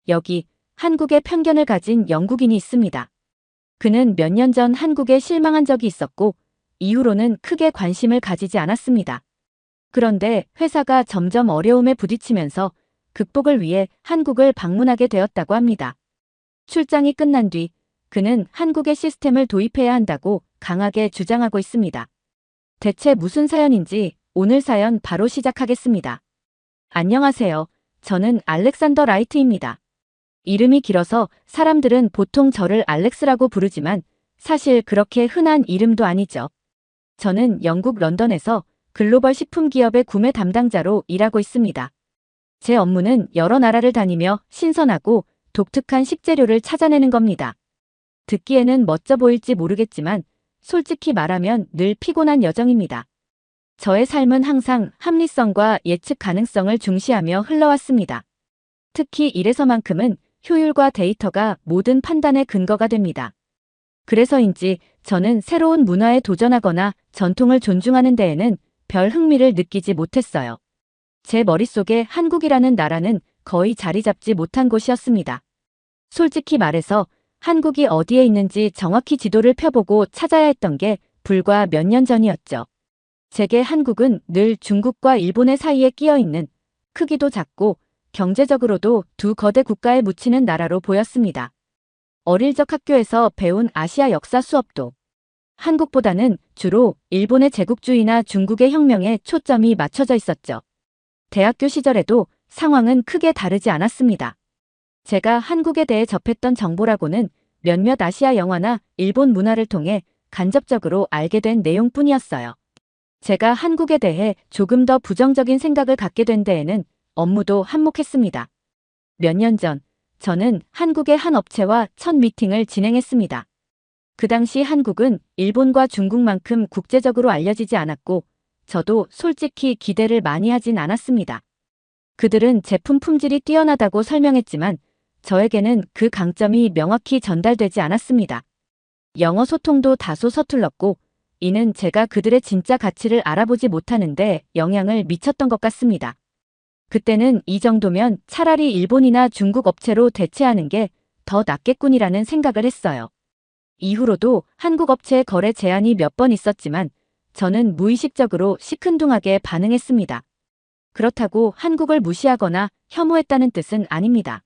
여기 한국에 편견을 가진 영국인이 있습니다. 그는 몇 년 전 한국에 실망한 적이 있었고 이후로는 크게 관심을 가지지 않았습니다. 그런데 회사가 점점 어려움에 부딪히면서 극복을 위해 한국을 방문하게 되었다고 합니다. 출장이 끝난 뒤 그는 한국의 시스템을 도입해야 한다고 강하게 주장하고 있습니다. 대체 무슨 사연인지 오늘 사연 바로 시작하겠습니다. 안녕하세요. 저는 알렉산더 라이트입니다. 이름이 길어서 사람들은 보통 저를 알렉스라고 부르지만 사실 그렇게 흔한 이름도 아니죠. 저는 영국 런던에서 글로벌 식품 기업의 구매 담당자로 일하고 있습니다. 제 업무는 여러 나라를 다니며 신선하고 독특한 식재료를 찾아내는 겁니다. 듣기에는 멋져 보일지 모르겠지만 솔직히 말하면 늘 피곤한 여정입니다. 저의 삶은 항상 합리성과 예측 가능성을 중시하며 흘러왔습니다. 특히 이래서만큼은 효율과 데이터가 모든 판단의 근거가 됩니다. 그래서인지 저는 새로운 문화에 도전하거나 전통을 존중하는 데에는 별 흥미를 느끼지 못했어요. 제 머릿속에 한국이라는 나라는 거의 자리 잡지 못한 곳이었습니다. 솔직히 말해서 한국이 어디에 있는지 정확히 지도를 펴보고 찾아야 했던 게 불과 몇 년 전이었죠. 제게 한국은 늘 중국과 일본의 사이에 끼어 있는 크기도 작고 경제적으로도 두 거대 국가에 묻히는 나라로 보였습니다. 어릴 적 학교에서 배운 아시아 역사 수업도 한국보다는 주로 일본의 제국주의나 중국의 혁명에 초점이 맞춰져 있었죠. 대학교 시절에도 상황은 크게 다르지 않았습니다. 제가 한국에 대해 접했던 정보라고는 몇몇 아시아 영화나 일본 문화를 통해 간접적으로 알게 된 내용뿐이었어요. 제가 한국에 대해 조금 더 부정적인 생각을 갖게 된 데에는 업무도 한몫했습니다. 몇 년 전, 저는 한국의 한 업체와 첫 미팅을 진행했습니다. 그 당시 한국은 일본과 중국만큼 국제적으로 알려지지 않았고 저도 솔직히 기대를 많이 하진 않았습니다. 그들은 제품 품질이 뛰어나다고 설명했지만 저에게는 그 강점이 명확히 전달되지 않았습니다. 영어 소통도 다소 서툴렀고 이는 제가 그들의 진짜 가치를 알아보지 못하는데 영향을 미쳤던 것 같습니다. 그때는 이 정도면 차라리 일본이나 중국 업체로 대체하는 게 더 낫겠군이라는 생각을 했어요. 이후로도 한국 업체의 거래 제안이 몇 번 있었지만 저는 무의식적으로 시큰둥하게 반응했습니다. 그렇다고 한국을 무시하거나 혐오했다는 뜻은 아닙니다.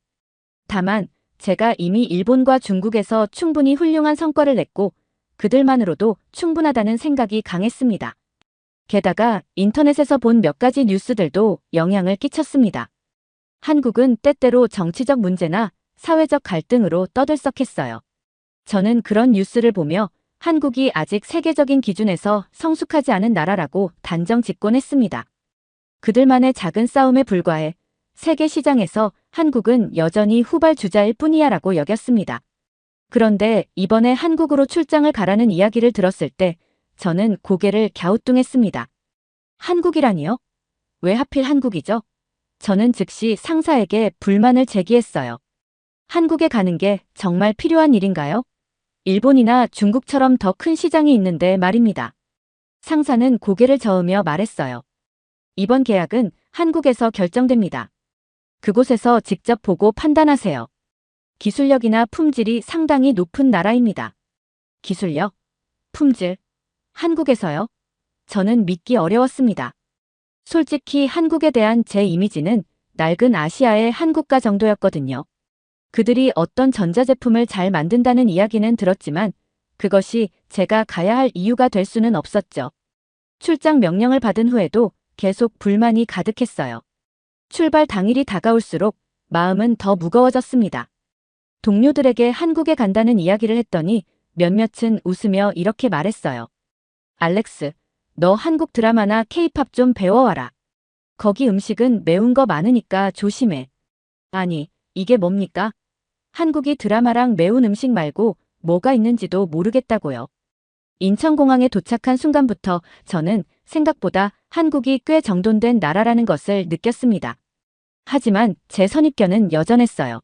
다만 제가 이미 일본과 중국에서 충분히 훌륭한 성과를 냈고 그들만으로도 충분하다는 생각이 강했습니다. 게다가 인터넷에서 본 몇 가지 뉴스들도 영향을 끼쳤습니다. 한국은 때때로 정치적 문제나 사회적 갈등으로 떠들썩했어요. 저는 그런 뉴스를 보며 한국이 아직 세계적인 기준에서 성숙하지 않은 나라라고 단정 짓곤 했습니다. 그들만의 작은 싸움에 불과해 세계 시장에서 한국은 여전히 후발주자일 뿐이야 라고 여겼습니다. 그런데 이번에 한국으로 출장을 가라는 이야기를 들었을 때 저는 고개를 갸우뚱했습니다. 한국이라니요? 왜 하필 한국이죠? 저는 즉시 상사에게 불만을 제기했어요. 한국에 가는 게 정말 필요한 일인가요? 일본이나 중국처럼 더 큰 시장이 있는데 말입니다. 상사는 고개를 저으며 말했어요. 이번 계약은 한국에서 결정됩니다. 그곳에서 직접 보고 판단하세요. 기술력이나 품질이 상당히 높은 나라입니다. 기술력? 품질? 한국에서요? 저는 믿기 어려웠습니다. 솔직히 한국에 대한 제 이미지는 낡은 아시아의 한국가 정도였거든요. 그들이 어떤 전자제품을 잘 만든다는 이야기는 들었지만 그것이 제가 가야 할 이유가 될 수는 없었죠. 출장 명령을 받은 후에도 계속 불만이 가득했어요. 출발 당일이 다가올수록 마음은 더 무거워졌습니다. 동료들에게 한국에 간다는 이야기를 했더니 몇몇은 웃으며 이렇게 말했어요. 알렉스, 너 한국 드라마나 케이팝 좀 배워와라. 거기 음식은 매운 거 많으니까 조심해. 아니, 이게 뭡니까? 한국이 드라마랑 매운 음식 말고 뭐가 있는지도 모르겠다고요. 인천공항에 도착한 순간부터 저는 생각보다 한국이 꽤 정돈된 나라라는 것을 느꼈습니다. 하지만 제 선입견은 여전했어요.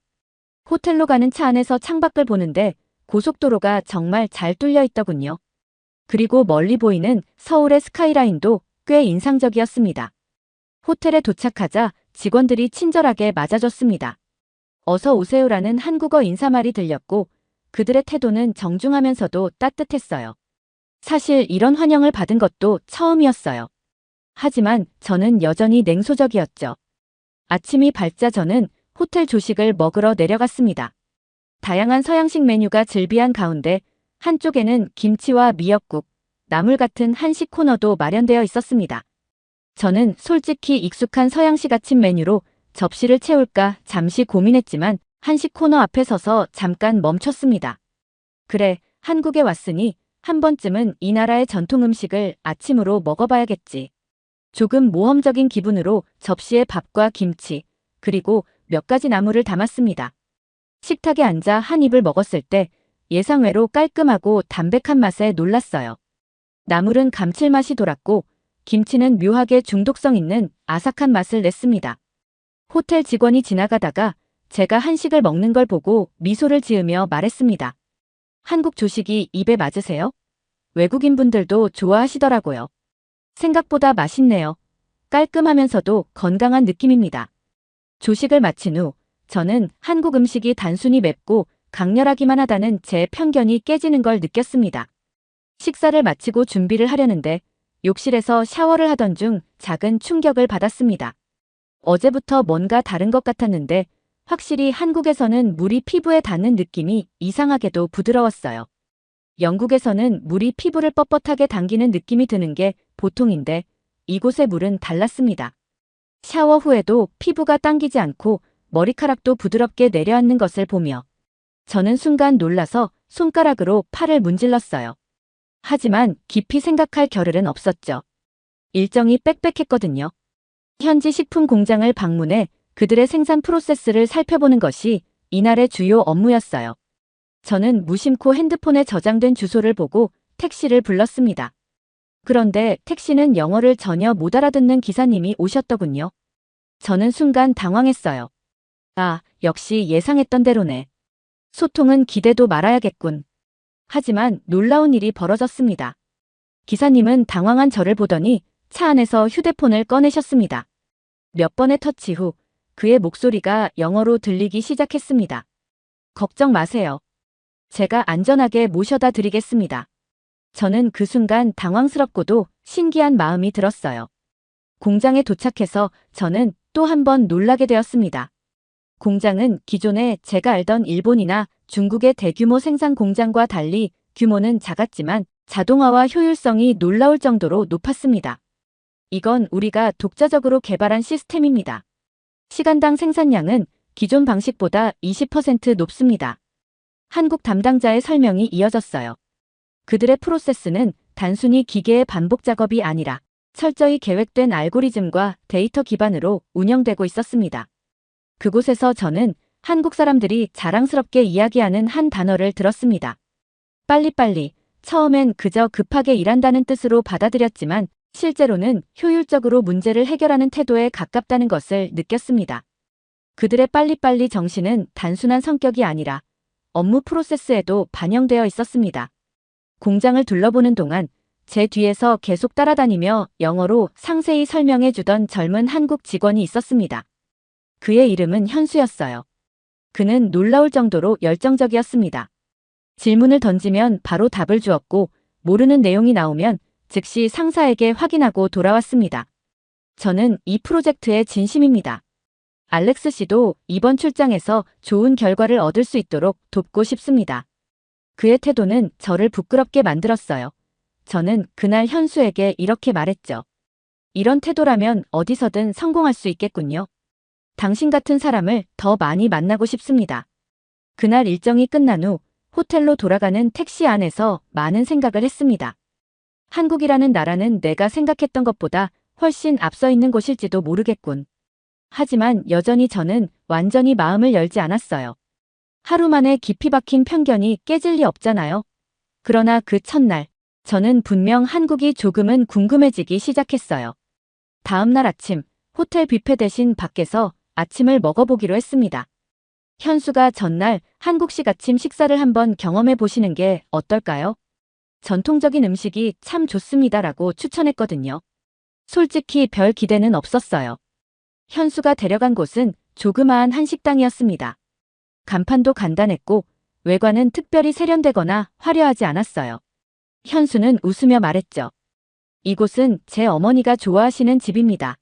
호텔로 가는 차 안에서 창밖을 보는데 고속도로가 정말 잘 뚫려 있더군요. 그리고 멀리 보이는 서울의 스카이라인도 꽤 인상적이었습니다. 호텔에 도착하자 직원들이 친절하게 맞아줬습니다. 어서 오세요라는 한국어 인사말이 들렸고 그들의 태도는 정중하면서도 따뜻했어요. 사실 이런 환영을 받은 것도 처음이었어요. 하지만 저는 여전히 냉소적이었죠. 아침이 밝자 저는 호텔 조식을 먹으러 내려갔습니다. 다양한 서양식 메뉴가 즐비한 가운데 한쪽에는 김치와 미역국, 나물 같은 한식 코너도 마련되어 있었습니다. 저는 솔직히 익숙한 서양식 아침 메뉴로 접시를 채울까 잠시 고민했지만 한식 코너 앞에 서서 잠깐 멈췄습니다. 그래, 한국에 왔으니 한 번쯤은 이 나라의 전통 음식을 아침으로 먹어봐야겠지. 조금 모험적인 기분으로 접시에 밥과 김치, 그리고 몇 가지 나물을 담았습니다. 식탁에 앉아 한 입을 먹었을 때 예상외로 깔끔하고 담백한 맛에 놀랐어요. 나물은 감칠맛이 돌았고 김치는 묘하게 중독성 있는 아삭한 맛을 냈습니다. 호텔 직원이 지나가다가 제가 한식을 먹는 걸 보고 미소를 지으며 말했습니다. 한국 조식이 입에 맞으세요? 외국인 분들도 좋아하시더라고요. 생각보다 맛있네요. 깔끔하면서도 건강한 느낌입니다. 조식을 마친 후 저는 한국 음식이 단순히 맵고 강렬하기만 하다는 제 편견이 깨지는 걸 느꼈습니다. 식사를 마치고 준비를 하려는데 욕실에서 샤워를 하던 중 작은 충격을 받았습니다. 어제부터 뭔가 다른 것 같았는데 확실히 한국에서는 물이 피부에 닿는 느낌이 이상하게도 부드러웠어요. 영국에서는 물이 피부를 뻣뻣하게 당기는 느낌이 드는 게 보통인데 이곳의 물은 달랐습니다. 샤워 후에도 피부가 당기지 않고 머리카락도 부드럽게 내려앉는 것을 보며 저는 순간 놀라서 손가락으로 팔을 문질렀어요. 하지만 깊이 생각할 겨를은 없었죠. 일정이 빽빽했거든요. 현지 식품 공장을 방문해 그들의 생산 프로세스를 살펴보는 것이 이날의 주요 업무였어요. 저는 무심코 핸드폰에 저장된 주소를 보고 택시를 불렀습니다. 그런데 택시는 영어를 전혀 못 알아듣는 기사님이 오셨더군요. 저는 순간 당황했어요. 아, 역시 예상했던 대로네. 소통은 기대도 말아야겠군. 하지만 놀라운 일이 벌어졌습니다. 기사님은 당황한 저를 보더니 차 안에서 휴대폰을 꺼내셨습니다. 몇 번의 터치 후 그의 목소리가 영어로 들리기 시작했습니다. 걱정 마세요. 제가 안전하게 모셔다 드리겠습니다. 저는 그 순간 당황스럽고도 신기한 마음이 들었어요. 공장에 도착해서 저는 또 한 번 놀라게 되었습니다. 공장은 기존에 제가 알던 일본이나 중국의 대규모 생산 공장과 달리 규모는 작았지만 자동화와 효율성이 놀라울 정도로 높았습니다. 이건 우리가 독자적으로 개발한 시스템입니다. 시간당 생산량은 기존 방식보다 20% 높습니다. 한국 담당자의 설명이 이어졌어요. 그들의 프로세스는 단순히 기계의 반복 작업이 아니라 철저히 계획된 알고리즘과 데이터 기반으로 운영되고 있었습니다. 그곳에서 저는 한국 사람들이 자랑스럽게 이야기하는 한 단어를 들었습니다. 빨리빨리. 처음엔 그저 급하게 일한다는 뜻으로 받아들였지만 실제로는 효율적으로 문제를 해결하는 태도에 가깝다는 것을 느꼈습니다. 그들의 빨리빨리 정신은 단순한 성격이 아니라 업무 프로세스에도 반영되어 있었습니다. 공장을 둘러보는 동안 제 뒤에서 계속 따라다니며 영어로 상세히 설명해 주던 젊은 한국 직원이 있었습니다. 그의 이름은 현수였어요. 그는 놀라울 정도로 열정적이었습니다. 질문을 던지면 바로 답을 주었고 모르는 내용이 나오면 즉시 상사에게 확인하고 돌아왔습니다. 저는 이 프로젝트의 진심입니다. 알렉스 씨도 이번 출장에서 좋은 결과를 얻을 수 있도록 돕고 싶습니다. 그의 태도는 저를 부끄럽게 만들었어요. 저는 그날 현수에게 이렇게 말했죠. 이런 태도라면 어디서든 성공할 수 있겠군요. 당신 같은 사람을 더 많이 만나고 싶습니다. 그날 일정이 끝난 후 호텔로 돌아가는 택시 안에서 많은 생각을 했습니다. 한국이라는 나라는 내가 생각했던 것보다 훨씬 앞서 있는 곳일지도 모르겠군. 하지만 여전히 저는 완전히 마음을 열지 않았어요. 하루 만에 깊이 박힌 편견이 깨질 리 없잖아요. 그러나 그 첫날, 저는 분명 한국이 조금은 궁금해지기 시작했어요. 다음 날 아침, 호텔 뷔페 대신 밖에서 아침을 먹어보기로 했습니다. 현수가 전날 한국식 아침 식사를 한번 경험해 보시는 게 어떨까요? 전통적인 음식이 참 좋습니다라고 추천했거든요. 솔직히 별 기대는 없었어요. 현수가 데려간 곳은 조그마한 한식당이었습니다. 간판도 간단했고 외관은 특별히 세련되거나 화려하지 않았어요. 현수는 웃으며 말했죠. 이곳은 제 어머니가 좋아하시는 집입니다.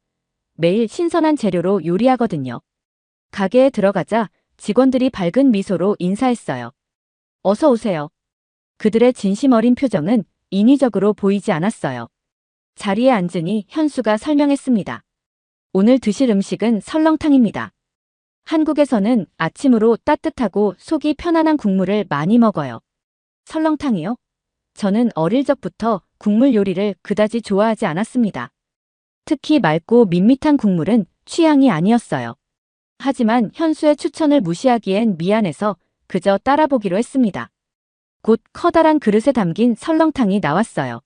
매일 신선한 재료로 요리하거든요. 가게에 들어가자 직원들이 밝은 미소로 인사했어요. 어서 오세요. 그들의 진심 어린 표정은 인위적으로 보이지 않았어요. 자리에 앉으니 현수가 설명했습니다. 오늘 드실 음식은 설렁탕입니다. 한국에서는 아침으로 따뜻하고 속이 편안한 국물을 많이 먹어요. 설렁탕이요? 저는 어릴 적부터 국물 요리를 그다지 좋아하지 않았습니다. 특히 맑고 밋밋한 국물은 취향이 아니었어요. 하지만 현수의 추천을 무시하기엔 미안해서 그저 따라보기로 했습니다. 곧 커다란 그릇에 담긴 설렁탕이 나왔어요.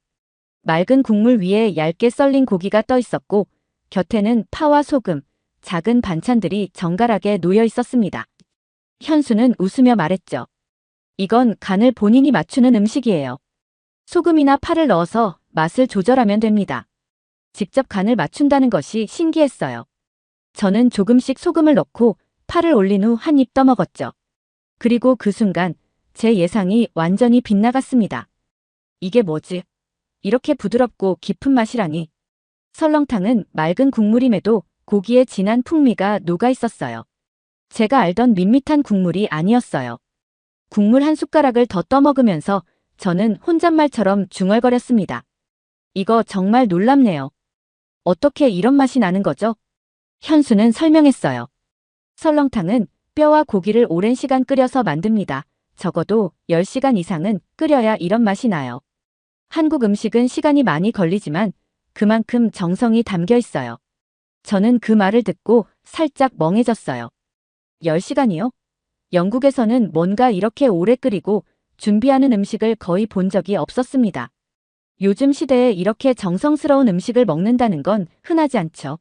맑은 국물 위에 얇게 썰린 고기가 떠 있었고 곁에는 파와 소금, 작은 반찬들이 정갈하게 놓여 있었습니다. 현수는 웃으며 말했죠. 이건 간을 본인이 맞추는 음식이에요. 소금이나 파를 넣어서 맛을 조절하면 됩니다. 직접 간을 맞춘다는 것이 신기했어요. 저는 조금씩 소금을 넣고 파를 올린 후 한 입 떠먹었죠. 그리고 그 순간 제 예상이 완전히 빗나갔습니다. 이게 뭐지? 이렇게 부드럽고 깊은 맛이라니. 설렁탕은 맑은 국물임에도 고기의 진한 풍미가 녹아 있었어요. 제가 알던 밋밋한 국물이 아니었어요. 국물 한 숟가락을 더 떠먹으면서 저는 혼잣말처럼 중얼거렸습니다. 이거 정말 놀랍네요. 어떻게 이런 맛이 나는 거죠? 현수는 설명했어요. 설렁탕은 뼈와 고기를 오랜 시간 끓여서 만듭니다. 적어도 10시간 이상은 끓여야 이런 맛이 나요. 한국 음식은 시간이 많이 걸리지만 그만큼 정성이 담겨 있어요. 저는 그 말을 듣고 살짝 멍해졌어요. 10시간이요? 영국에서는 뭔가 이렇게 오래 끓이고 준비하는 음식을 거의 본 적이 없었습니다. 요즘 시대에 이렇게 정성스러운 음식을 먹는다는 건 흔하지 않죠.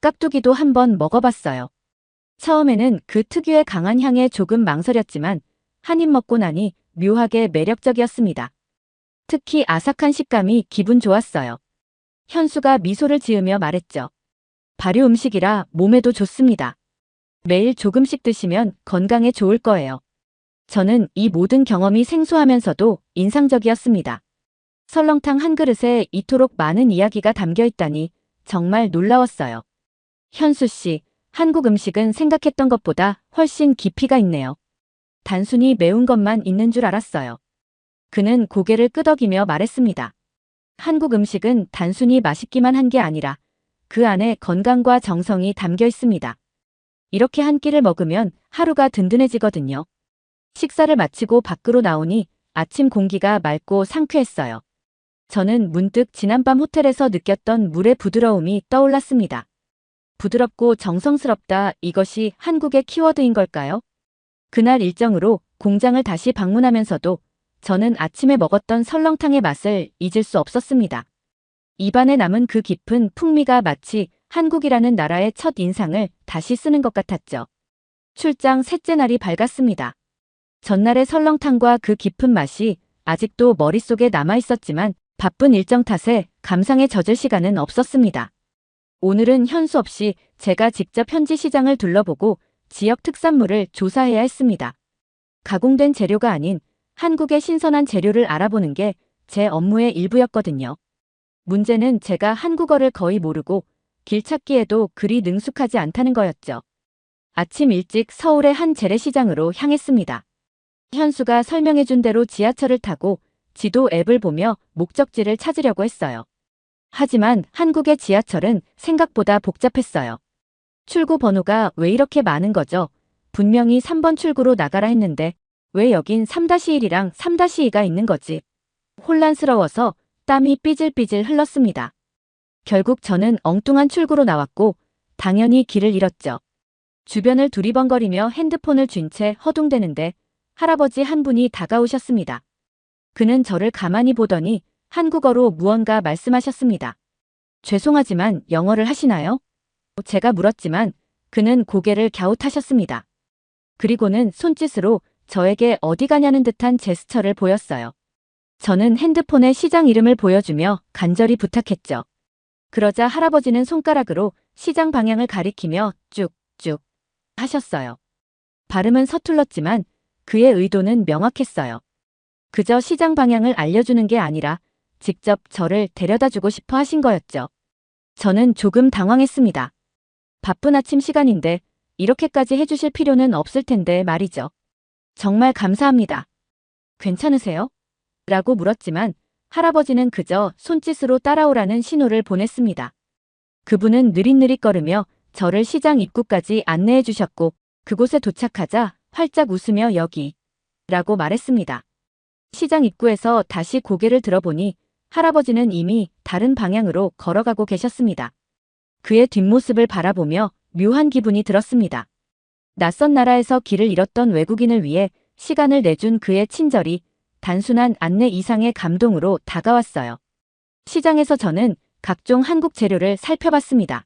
깍두기도 한번 먹어봤어요. 처음에는 그 특유의 강한 향에 조금 망설였지만 한 입 먹고 나니 묘하게 매력적이었습니다. 특히 아삭한 식감이 기분 좋았어요. 현수가 미소를 지으며 말했죠. 발효 음식이라 몸에도 좋습니다. 매일 조금씩 드시면 건강에 좋을 거예요. 저는 이 모든 경험이 생소하면서도 인상적이었습니다. 설렁탕 한 그릇에 이토록 많은 이야기가 담겨 있다니 정말 놀라웠어요. 현수 씨, 한국 음식은 생각했던 것보다 훨씬 깊이가 있네요. 단순히 매운 것만 있는 줄 알았어요. 그는 고개를 끄덕이며 말했습니다. 한국 음식은 단순히 맛있기만 한 게 아니라 그 안에 건강과 정성이 담겨 있습니다. 이렇게 한 끼를 먹으면 하루가 든든해지거든요. 식사를 마치고 밖으로 나오니 아침 공기가 맑고 상쾌했어요. 저는 문득 지난밤 호텔에서 느꼈던 물의 부드러움이 떠올랐습니다. 부드럽고 정성스럽다, 이것이 한국의 키워드인 걸까요? 그날 일정으로 공장을 다시 방문하면서도 저는 아침에 먹었던 설렁탕의 맛을 잊을 수 없었습니다. 입안에 남은 그 깊은 풍미가 마치 한국이라는 나라의 첫 인상을 다시 쓰는 것 같았죠. 출장 셋째 날이 밝았습니다. 전날의 설렁탕과 그 깊은 맛이 아직도 머릿속에 남아 있었지만 바쁜 일정 탓에 감상에 젖을 시간은 없었습니다. 오늘은 현수 없이 제가 직접 현지 시장을 둘러보고 지역 특산물을 조사해야 했습니다. 가공된 재료가 아닌 한국의 신선한 재료를 알아보는 게 제 업무의 일부였거든요. 문제는 제가 한국어를 거의 모르고 길 찾기에도 그리 능숙하지 않다는 거였죠. 아침 일찍 서울의 한 재래시장으로 향했습니다. 현수가 설명해준 대로 지하철을 타고 지도 앱을 보며 목적지를 찾으려고 했어요. 하지만 한국의 지하철은 생각보다 복잡했어요. 출구 번호가 왜 이렇게 많은 거죠? 분명히 3번 출구로 나가라 했는데 왜 여긴 3-1이랑 3-2가 있는 거지? 혼란스러워서 땀이 삐질삐질 흘렀습니다. 결국 저는 엉뚱한 출구로 나왔고 당연히 길을 잃었죠. 주변을 두리번거리며 핸드폰을 쥔 채 허둥대는데 할아버지 한 분이 다가오셨습니다. 그는 저를 가만히 보더니 한국어로 무언가 말씀하셨습니다. 죄송하지만 영어를 하시나요? 제가 물었지만 그는 고개를 갸웃하셨습니다. 그리고는 손짓으로 저에게 어디 가냐는 듯한 제스처를 보였어요. 저는 핸드폰에 시장 이름을 보여주며 간절히 부탁했죠. 그러자 할아버지는 손가락으로 시장 방향을 가리키며 쭉쭉 하셨어요. 발음은 서툴렀지만 그의 의도는 명확했어요. 그저 시장 방향을 알려주는 게 아니라 직접 저를 데려다주고 싶어 하신 거였죠. 저는 조금 당황했습니다. 바쁜 아침 시간인데 이렇게까지 해주실 필요는 없을 텐데 말이죠. 정말 감사합니다. 괜찮으세요? 라고 물었지만 할아버지는 그저 손짓으로 따라오라는 신호를 보냈습니다. 그분은 느릿느릿거리며 저를 시장 입구까지 안내해 주셨고 그곳에 도착하자 활짝 웃으며 여기 라고 말했습니다. 시장 입구에서 다시 고개를 들어보니 할아버지는 이미 다른 방향으로 걸어가고 계셨습니다. 그의 뒷모습을 바라보며 묘한 기분이 들었습니다. 낯선 나라에서 길을 잃었던 외국인을 위해 시간을 내준 그의 친절이 단순한 안내 이상의 감동으로 다가왔어요. 시장에서 저는 각종 한국 재료를 살펴봤습니다.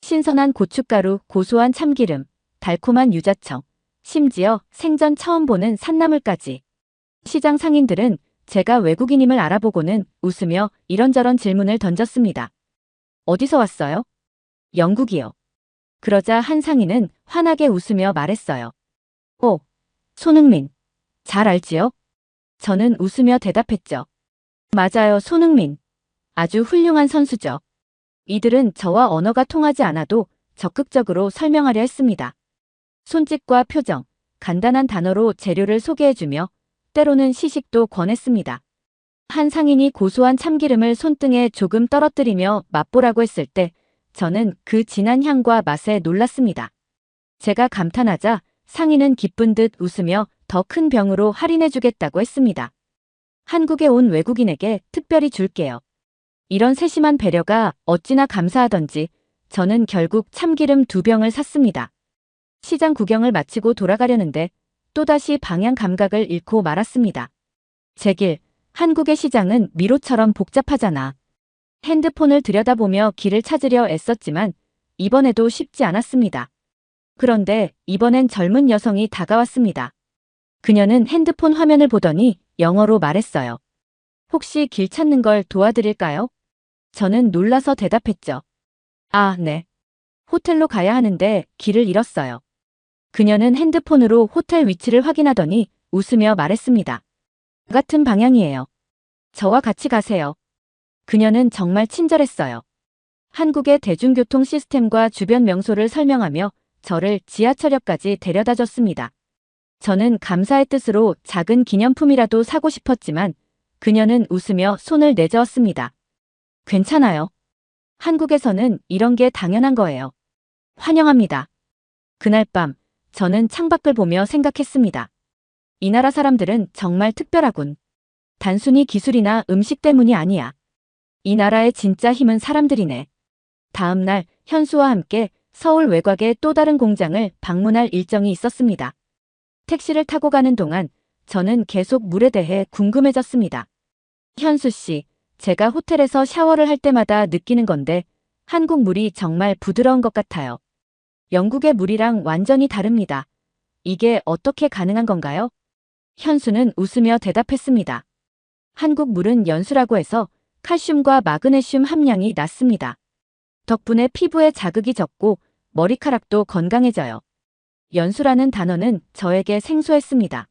신선한 고춧가루, 고소한 참기름, 달콤한 유자청, 심지어 생전 처음 보는 산나물까지. 시장 상인들은 제가 외국인임을 알아보고는 웃으며 이런저런 질문을 던졌습니다. 어디서 왔어요? 영국이요. 그러자 한 상인은 환하게 웃으며 말했어요. 오, 손흥민. 잘 알지요? 저는 웃으며 대답했죠. 맞아요, 손흥민. 아주 훌륭한 선수죠. 이들은 저와 언어가 통하지 않아도 적극적으로 설명하려 했습니다. 손짓과 표정, 간단한 단어로 재료를 소개해주며 때로는 시식도 권했습니다. 한 상인이 고소한 참기름을 손등에 조금 떨어뜨리며 맛보라고 했을 때 저는 그 진한 향과 맛에 놀랐습니다. 제가 감탄하자 상인은 기쁜 듯 웃으며 더 큰 병으로 할인해주겠다고 했습니다. 한국에 온 외국인에게 특별히 줄게요. 이런 세심한 배려가 어찌나 감사하던지 저는 결국 참기름 2병을 샀습니다. 시장 구경을 마치고 돌아가려는데 또다시 방향 감각을 잃고 말았습니다. 제길, 한국의 시장은 미로처럼 복잡하잖아. 핸드폰을 들여다보며 길을 찾으려 애썼지만 이번에도 쉽지 않았습니다. 그런데 이번엔 젊은 여성이 다가왔습니다. 그녀는 핸드폰 화면을 보더니 영어로 말했어요. 혹시 길 찾는 걸 도와드릴까요? 저는 놀라서 대답했죠. 아, 네. 호텔로 가야 하는데 길을 잃었어요. 그녀는 핸드폰으로 호텔 위치를 확인하더니 웃으며 말했습니다. 같은 방향이에요. 저와 같이 가세요. 그녀는 정말 친절했어요. 한국의 대중교통 시스템과 주변 명소를 설명하며 저를 지하철역까지 데려다 줬습니다. 저는 감사의 뜻으로 작은 기념품이라도 사고 싶었지만 그녀는 웃으며 손을 내저었습니다. 괜찮아요. 한국에서는 이런 게 당연한 거예요. 환영합니다. 그날 밤 저는 창밖을 보며 생각했습니다. 이 나라 사람들은 정말 특별하군. 단순히 기술이나 음식 때문이 아니야. 이 나라의 진짜 힘은 사람들이네. 다음 날 현수와 함께 서울 외곽의 또 다른 공장을 방문할 일정이 있었습니다. 택시를 타고 가는 동안 저는 계속 물에 대해 궁금해졌습니다. 현수 씨, 제가 호텔에서 샤워를 할 때마다 느끼는 건데 한국 물이 정말 부드러운 것 같아요. 영국의 물이랑 완전히 다릅니다. 이게 어떻게 가능한 건가요? 현수는 웃으며 대답했습니다. 한국 물은 연수라고 해서 칼슘과 마그네슘 함량이 낮습니다. 덕분에 피부에 자극이 적고 머리카락도 건강해져요. 연수라는 단어는 저에게 생소했습니다.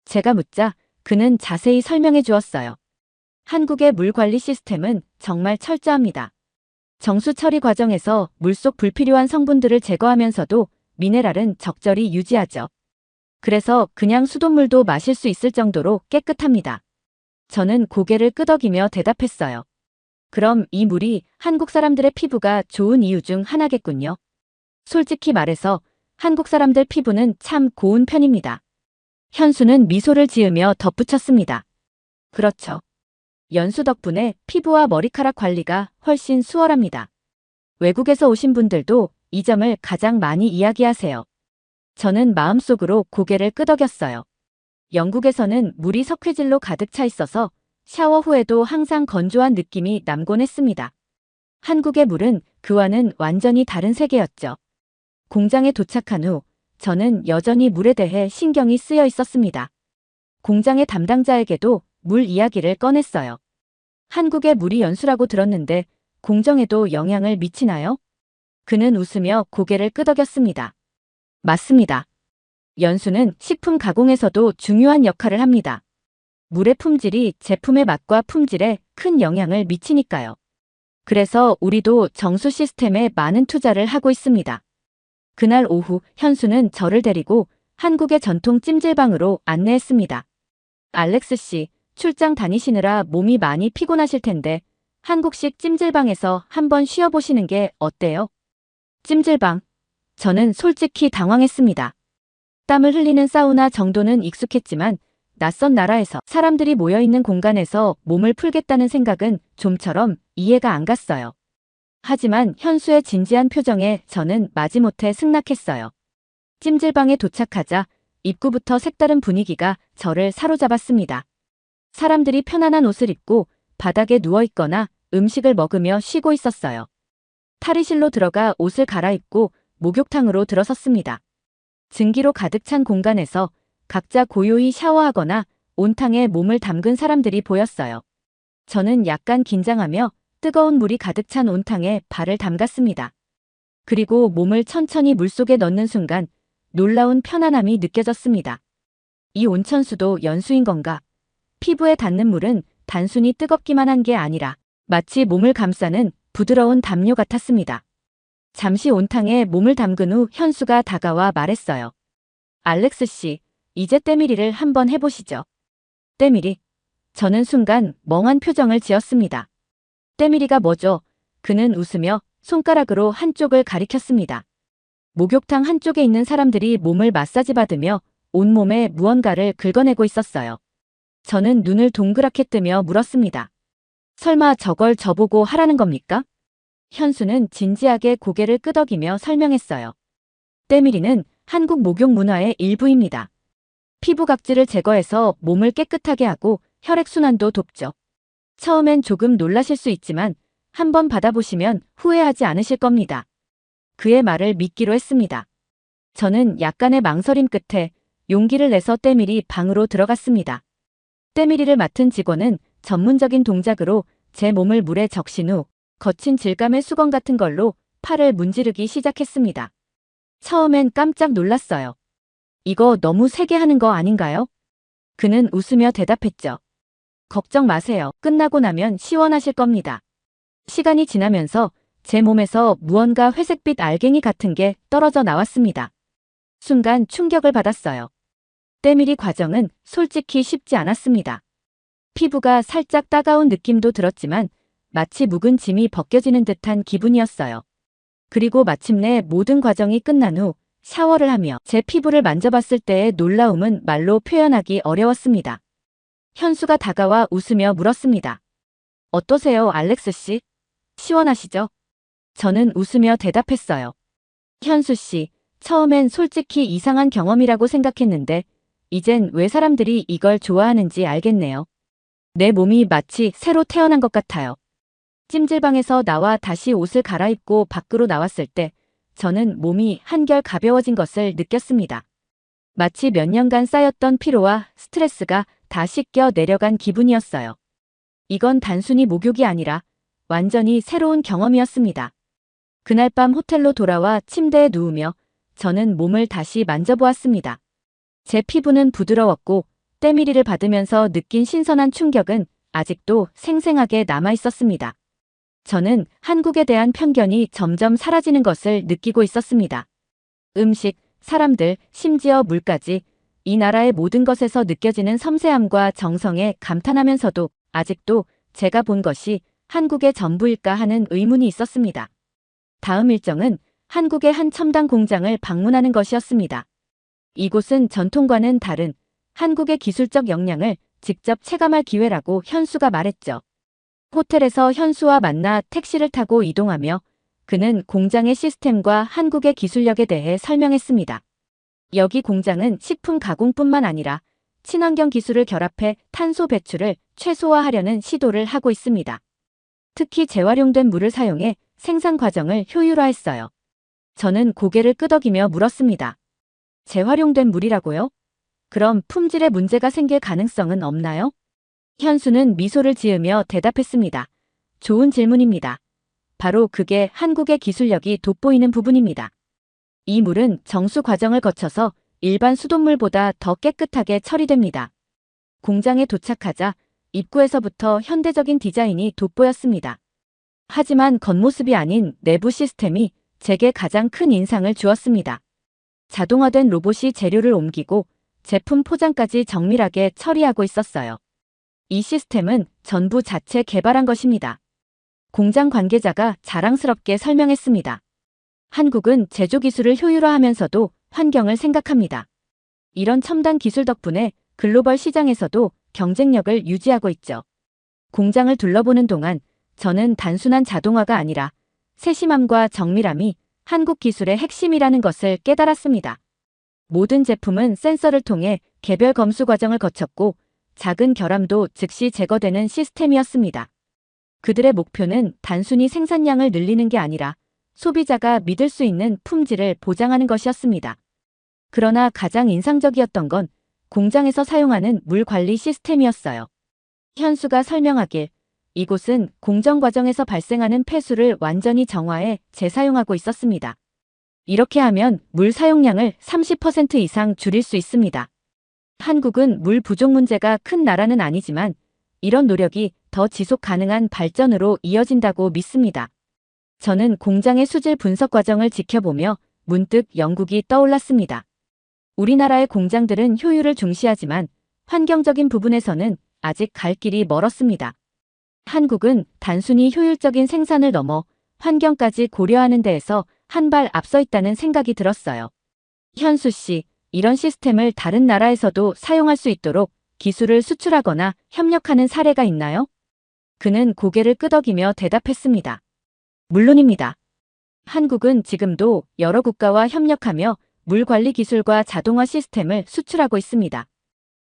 제가 묻자 그는 자세히 설명해 주었어요. 한국의 물 관리 시스템은 정말 철저합니다. 정수 처리 과정에서 물속 불필요한 성분들을 제거하면서도 미네랄은 적절히 유지하죠. 그래서 그냥 수돗물도 마실 수 있을 정도로 깨끗합니다. 저는 고개를 끄덕이며 대답했어요. 그럼 이 물이 한국 사람들의 피부가 좋은 이유 중 하나겠군요. 솔직히 말해서 한국 사람들 피부는 참 고운 편입니다. 현수는 미소를 지으며 덧붙였습니다. 그렇죠. 연수 덕분에 피부와 머리카락 관리가 훨씬 수월합니다. 외국에서 오신 분들도 이 점을 가장 많이 이야기하세요. 저는 마음속으로 고개를 끄덕였어요. 영국에서는 물이 석회질로 가득 차 있어서 샤워 후에도 항상 건조한 느낌이 남곤 했습니다. 한국의 물은 그와는 완전히 다른 세계였죠. 공장에 도착한 후 저는 여전히 물에 대해 신경이 쓰여 있었습니다. 공장의 담당자에게도 물 이야기를 꺼냈어요. 한국의 물이 연수라고 들었는데 공정에도 영향을 미치나요? 그는 웃으며 고개를 끄덕였습니다. 맞습니다. 연수는 식품 가공에서도 중요한 역할을 합니다. 물의 품질이 제품의 맛과 품질에 큰 영향을 미치니까요. 그래서 우리도 정수 시스템에 많은 투자를 하고 있습니다. 그날 오후 현수는 저를 데리고 한국의 전통 찜질방으로 안내했습니다. 알렉스 씨, 출장 다니시느라 몸이 많이 피곤하실 텐데 한국식 찜질방에서 한번 쉬어보시는 게 어때요? 찜질방. 저는 솔직히 당황했습니다. 땀을 흘리는 사우나 정도는 익숙했지만 낯선 나라에서 사람들이 모여있는 공간에서 몸을 풀겠다는 생각은 좀처럼 이해가 안 갔어요. 하지만 현수의 진지한 표정에 저는 마지못해 승낙했어요. 찜질방에 도착하자 입구부터 색다른 분위기가 저를 사로잡았습니다. 사람들이 편안한 옷을 입고 바닥에 누워있거나 음식을 먹으며 쉬고 있었어요. 탈의실로 들어가 옷을 갈아입고 목욕탕으로 들어섰습니다. 증기로 가득 찬 공간에서 각자 고요히 샤워하거나 온탕에 몸을 담근 사람들이 보였어요. 저는 약간 긴장하며 뜨거운 물이 가득 찬 온탕에 발을 담갔습니다. 그리고 몸을 천천히 물속에 넣는 순간 놀라운 편안함이 느껴졌습니다. 이 온천수도 연수인 건가? 피부에 닿는 물은 단순히 뜨겁기만 한 게 아니라 마치 몸을 감싸는 부드러운 담요 같았습니다. 잠시 온탕에 몸을 담근 후 현수가 다가와 말했어요. 알렉스 씨, 이제 때밀이를 한번 해보시죠. 때밀이? 저는 순간 멍한 표정을 지었습니다. 때밀이가 뭐죠? 그는 웃으며 손가락으로 한쪽을 가리켰습니다. 목욕탕 한쪽에 있는 사람들이 몸을 마사지 받으며 온몸에 무언가를 긁어내고 있었어요. 저는 눈을 동그랗게 뜨며 물었습니다. 설마 저걸 저보고 하라는 겁니까? 현수는 진지하게 고개를 끄덕이며 설명했어요. 때밀이는 한국 목욕 문화의 일부입니다. 피부 각질을 제거해서 몸을 깨끗하게 하고 혈액순환도 돕죠. 처음엔 조금 놀라실 수 있지만 한번 받아보시면 후회하지 않으실 겁니다. 그의 말을 믿기로 했습니다. 저는 약간의 망설임 끝에 용기를 내서 때밀이 방으로 들어갔습니다. 때밀이를 맡은 직원은 전문적인 동작으로 제 몸을 물에 적신 후 거친 질감의 수건 같은 걸로 팔을 문지르기 시작했습니다. 처음엔 깜짝 놀랐어요. 이거 너무 세게 하는 거 아닌가요? 그는 웃으며 대답했죠. 걱정 마세요. 끝나고 나면 시원하실 겁니다. 시간이 지나면서 제 몸에서 무언가 회색빛 알갱이 같은 게 떨어져 나왔습니다. 순간 충격을 받았어요. 때밀이 과정은 솔직히 쉽지 않았습니다. 피부가 살짝 따가운 느낌도 들었지만 마치 묵은 짐이 벗겨지는 듯한 기분이었어요. 그리고 마침내 모든 과정이 끝난 후 샤워를 하며 제 피부를 만져봤을 때의 놀라움은 말로 표현하기 어려웠습니다. 현수가 다가와 웃으며 물었습니다. 어떠세요, 알렉스 씨? 시원하시죠? 저는 웃으며 대답했어요. 현수 씨, 처음엔 솔직히 이상한 경험이라고 생각했는데 이젠 왜 사람들이 이걸 좋아하는지 알겠네요. 내 몸이 마치 새로 태어난 것 같아요. 찜질방에서 나와 다시 옷을 갈아입고 밖으로 나왔을 때 저는 몸이 한결 가벼워진 것을 느꼈습니다. 마치 몇 년간 쌓였던 피로와 스트레스가 다 씻겨 내려간 기분이었어요. 이건 단순히 목욕이 아니라 완전히 새로운 경험이었습니다. 그날 밤 호텔로 돌아와 침대에 누우며 저는 몸을 다시 만져보았습니다. 제 피부는 부드러웠고 때밀이를 받으면서 느낀 신선한 충격은 아직도 생생하게 남아 있었습니다. 저는 한국에 대한 편견이 점점 사라지는 것을 느끼고 있었습니다. 음식, 사람들, 심지어 물까지 이 나라의 모든 것에서 느껴지는 섬세함과 정성에 감탄하면서도 아직도 제가 본 것이 한국의 전부일까 하는 의문이 있었습니다. 다음 일정은 한국의 한 첨단 공장을 방문하는 것이었습니다. 이곳은 전통과는 다른 한국의 기술적 역량을 직접 체감할 기회라고 현수가 말했죠. 호텔에서 현수와 만나 택시를 타고 이동하며 그는 공장의 시스템과 한국의 기술력에 대해 설명했습니다. 여기 공장은 식품 가공뿐만 아니라 친환경 기술을 결합해 탄소 배출을 최소화하려는 시도를 하고 있습니다. 특히 재활용된 물을 사용해 생산 과정을 효율화했어요. 저는 고개를 끄덕이며 물었습니다. 재활용된 물이라고요? 그럼 품질에 문제가 생길 가능성은 없나요? 현수는 미소를 지으며 대답했습니다. 좋은 질문입니다. 바로 그게 한국의 기술력이 돋보이는 부분입니다. 이 물은 정수 과정을 거쳐서 일반 수돗물보다 더 깨끗하게 처리됩니다. 공장에 도착하자 입구에서부터 현대적인 디자인이 돋보였습니다. 하지만 겉모습이 아닌 내부 시스템이 제게 가장 큰 인상을 주었습니다. 자동화된 로봇이 재료를 옮기고 제품 포장까지 정밀하게 처리하고 있었어요. 이 시스템은 전부 자체 개발한 것입니다. 공장 관계자가 자랑스럽게 설명했습니다. 한국은 제조 기술을 효율화하면서도 환경을 생각합니다. 이런 첨단 기술 덕분에 글로벌 시장에서도 경쟁력을 유지하고 있죠. 공장을 둘러보는 동안 저는 단순한 자동화가 아니라 세심함과 정밀함이 한국 기술의 핵심이라는 것을 깨달았습니다. 모든 제품은 센서를 통해 개별 검수 과정을 거쳤고 작은 결함도 즉시 제거되는 시스템이었습니다. 그들의 목표는 단순히 생산량을 늘리는 게 아니라 소비자가 믿을 수 있는 품질을 보장하는 것이었습니다. 그러나 가장 인상적이었던 건 공장에서 사용하는 물 관리 시스템이었어요. 현수가 설명하길 이곳은 공정 과정에서 발생하는 폐수를 완전히 정화해 재사용하고 있었습니다. 이렇게 하면 물 사용량을 30% 이상 줄일 수 있습니다. 한국은 물 부족 문제가 큰 나라는 아니지만 이런 노력이 더 지속 가능한 발전으로 이어진다고 믿습니다. 저는 공장의 수질 분석 과정을 지켜보며 문득 영국이 떠올랐습니다. 우리나라의 공장들은 효율을 중시하지만 환경적인 부분에서는 아직 갈 길이 멀었습니다. 한국은 단순히 효율적인 생산을 넘어 환경까지 고려하는 데에서 한 발 앞서 있다는 생각이 들었어요. 현수 씨, 이런 시스템을 다른 나라에서도 사용할 수 있도록 기술을 수출하거나 협력하는 사례가 있나요? 그는 고개를 끄덕이며 대답했습니다. 물론입니다. 한국은 지금도 여러 국가와 협력하며 물 관리 기술과 자동화 시스템을 수출하고 있습니다.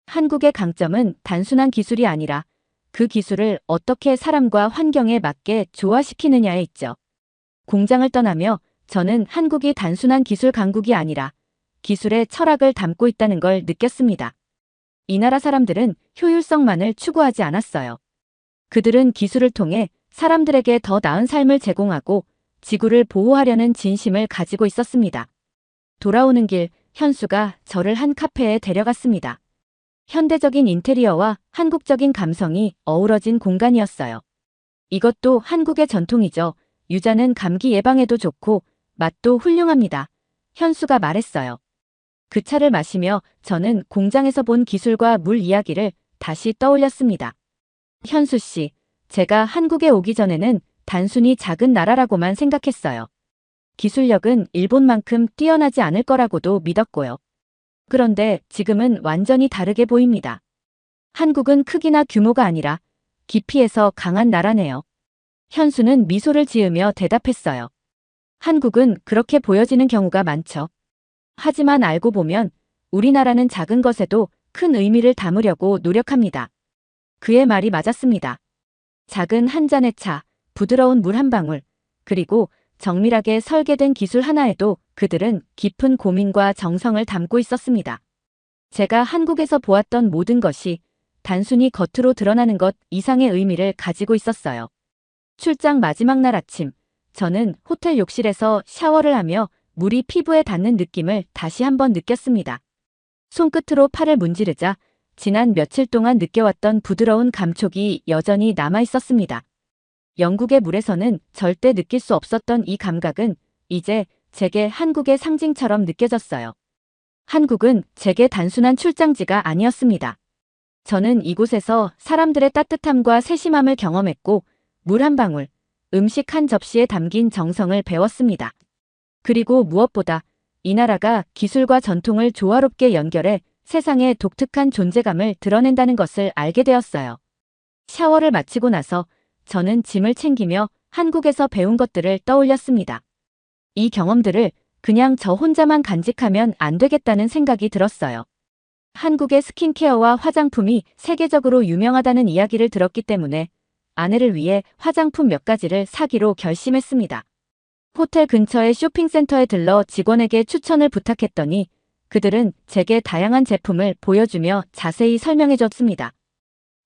한국의 강점은 단순한 기술이 아니라 그 기술을 어떻게 사람과 환경에 맞게 조화시키느냐에 있죠. 공장을 떠나며 저는 한국이 단순한 기술 강국이 아니라 기술의 철학을 담고 있다는 걸 느꼈습니다. 이 나라 사람들은 효율성만을 추구하지 않았어요. 그들은 기술을 통해 사람들에게 더 나은 삶을 제공하고 지구를 보호하려는 진심을 가지고 있었습니다. 돌아오는 길, 현수가 저를 한 카페에 데려갔습니다. 현대적인 인테리어와 한국적인 감성이 어우러진 공간이었어요. 이것도 한국의 전통이죠. 유자는 감기 예방에도 좋고 맛도 훌륭합니다. 현수가 말했어요. 그 차를 마시며 저는 공장에서 본 기술과 물 이야기를 다시 떠올렸습니다. 현수 씨, 제가 한국에 오기 전에는 단순히 작은 나라라고만 생각했어요. 기술력은 일본만큼 뛰어나지 않을 거라고도 믿었고요. 그런데 지금은 완전히 다르게 보입니다. 한국은 크기나 규모가 아니라 깊이에서 강한 나라네요. 현수는 미소를 지으며 대답했어요. 한국은 그렇게 보여지는 경우가 많죠. 하지만 알고 보면 우리나라는 작은 것에도 큰 의미를 담으려고 노력합니다. 그의 말이 맞았습니다. 작은 한 잔의 차, 부드러운 물 한 방울, 그리고 정밀하게 설계된 기술 하나에도 그들은 깊은 고민과 정성을 담고 있었습니다. 제가 한국에서 보았던 모든 것이 단순히 겉으로 드러나는 것 이상의 의미를 가지고 있었어요. 출장 마지막 날 아침, 저는 호텔 욕실에서 샤워를 하며 물이 피부에 닿는 느낌을 다시 한번 느꼈습니다. 손끝으로 팔을 문지르자 지난 며칠 동안 느껴왔던 부드러운 감촉이 여전히 남아 있었습니다. 영국의 물에서는 절대 느낄 수 없었던 이 감각은 이제 제게 한국의 상징처럼 느껴졌어요. 한국은 제게 단순한 출장지가 아니었습니다. 저는 이곳에서 사람들의 따뜻함과 세심함을 경험했고 물 한 방울, 음식 한 접시에 담긴 정성을 배웠습니다. 그리고 무엇보다 이 나라가 기술과 전통을 조화롭게 연결해 세상의 독특한 존재감을 드러낸다는 것을 알게 되었어요. 샤워를 마치고 나서 저는 짐을 챙기며 한국에서 배운 것들을 떠올렸습니다. 이 경험들을 그냥 저 혼자만 간직하면 안 되겠다는 생각이 들었어요. 한국의 스킨케어와 화장품이 세계적으로 유명하다는 이야기를 들었기 때문에 아내를 위해 화장품 몇 가지를 사기로 결심했습니다. 호텔 근처의 쇼핑센터에 들러 직원에게 추천을 부탁했더니 그들은 제게 다양한 제품을 보여주며 자세히 설명해줬습니다.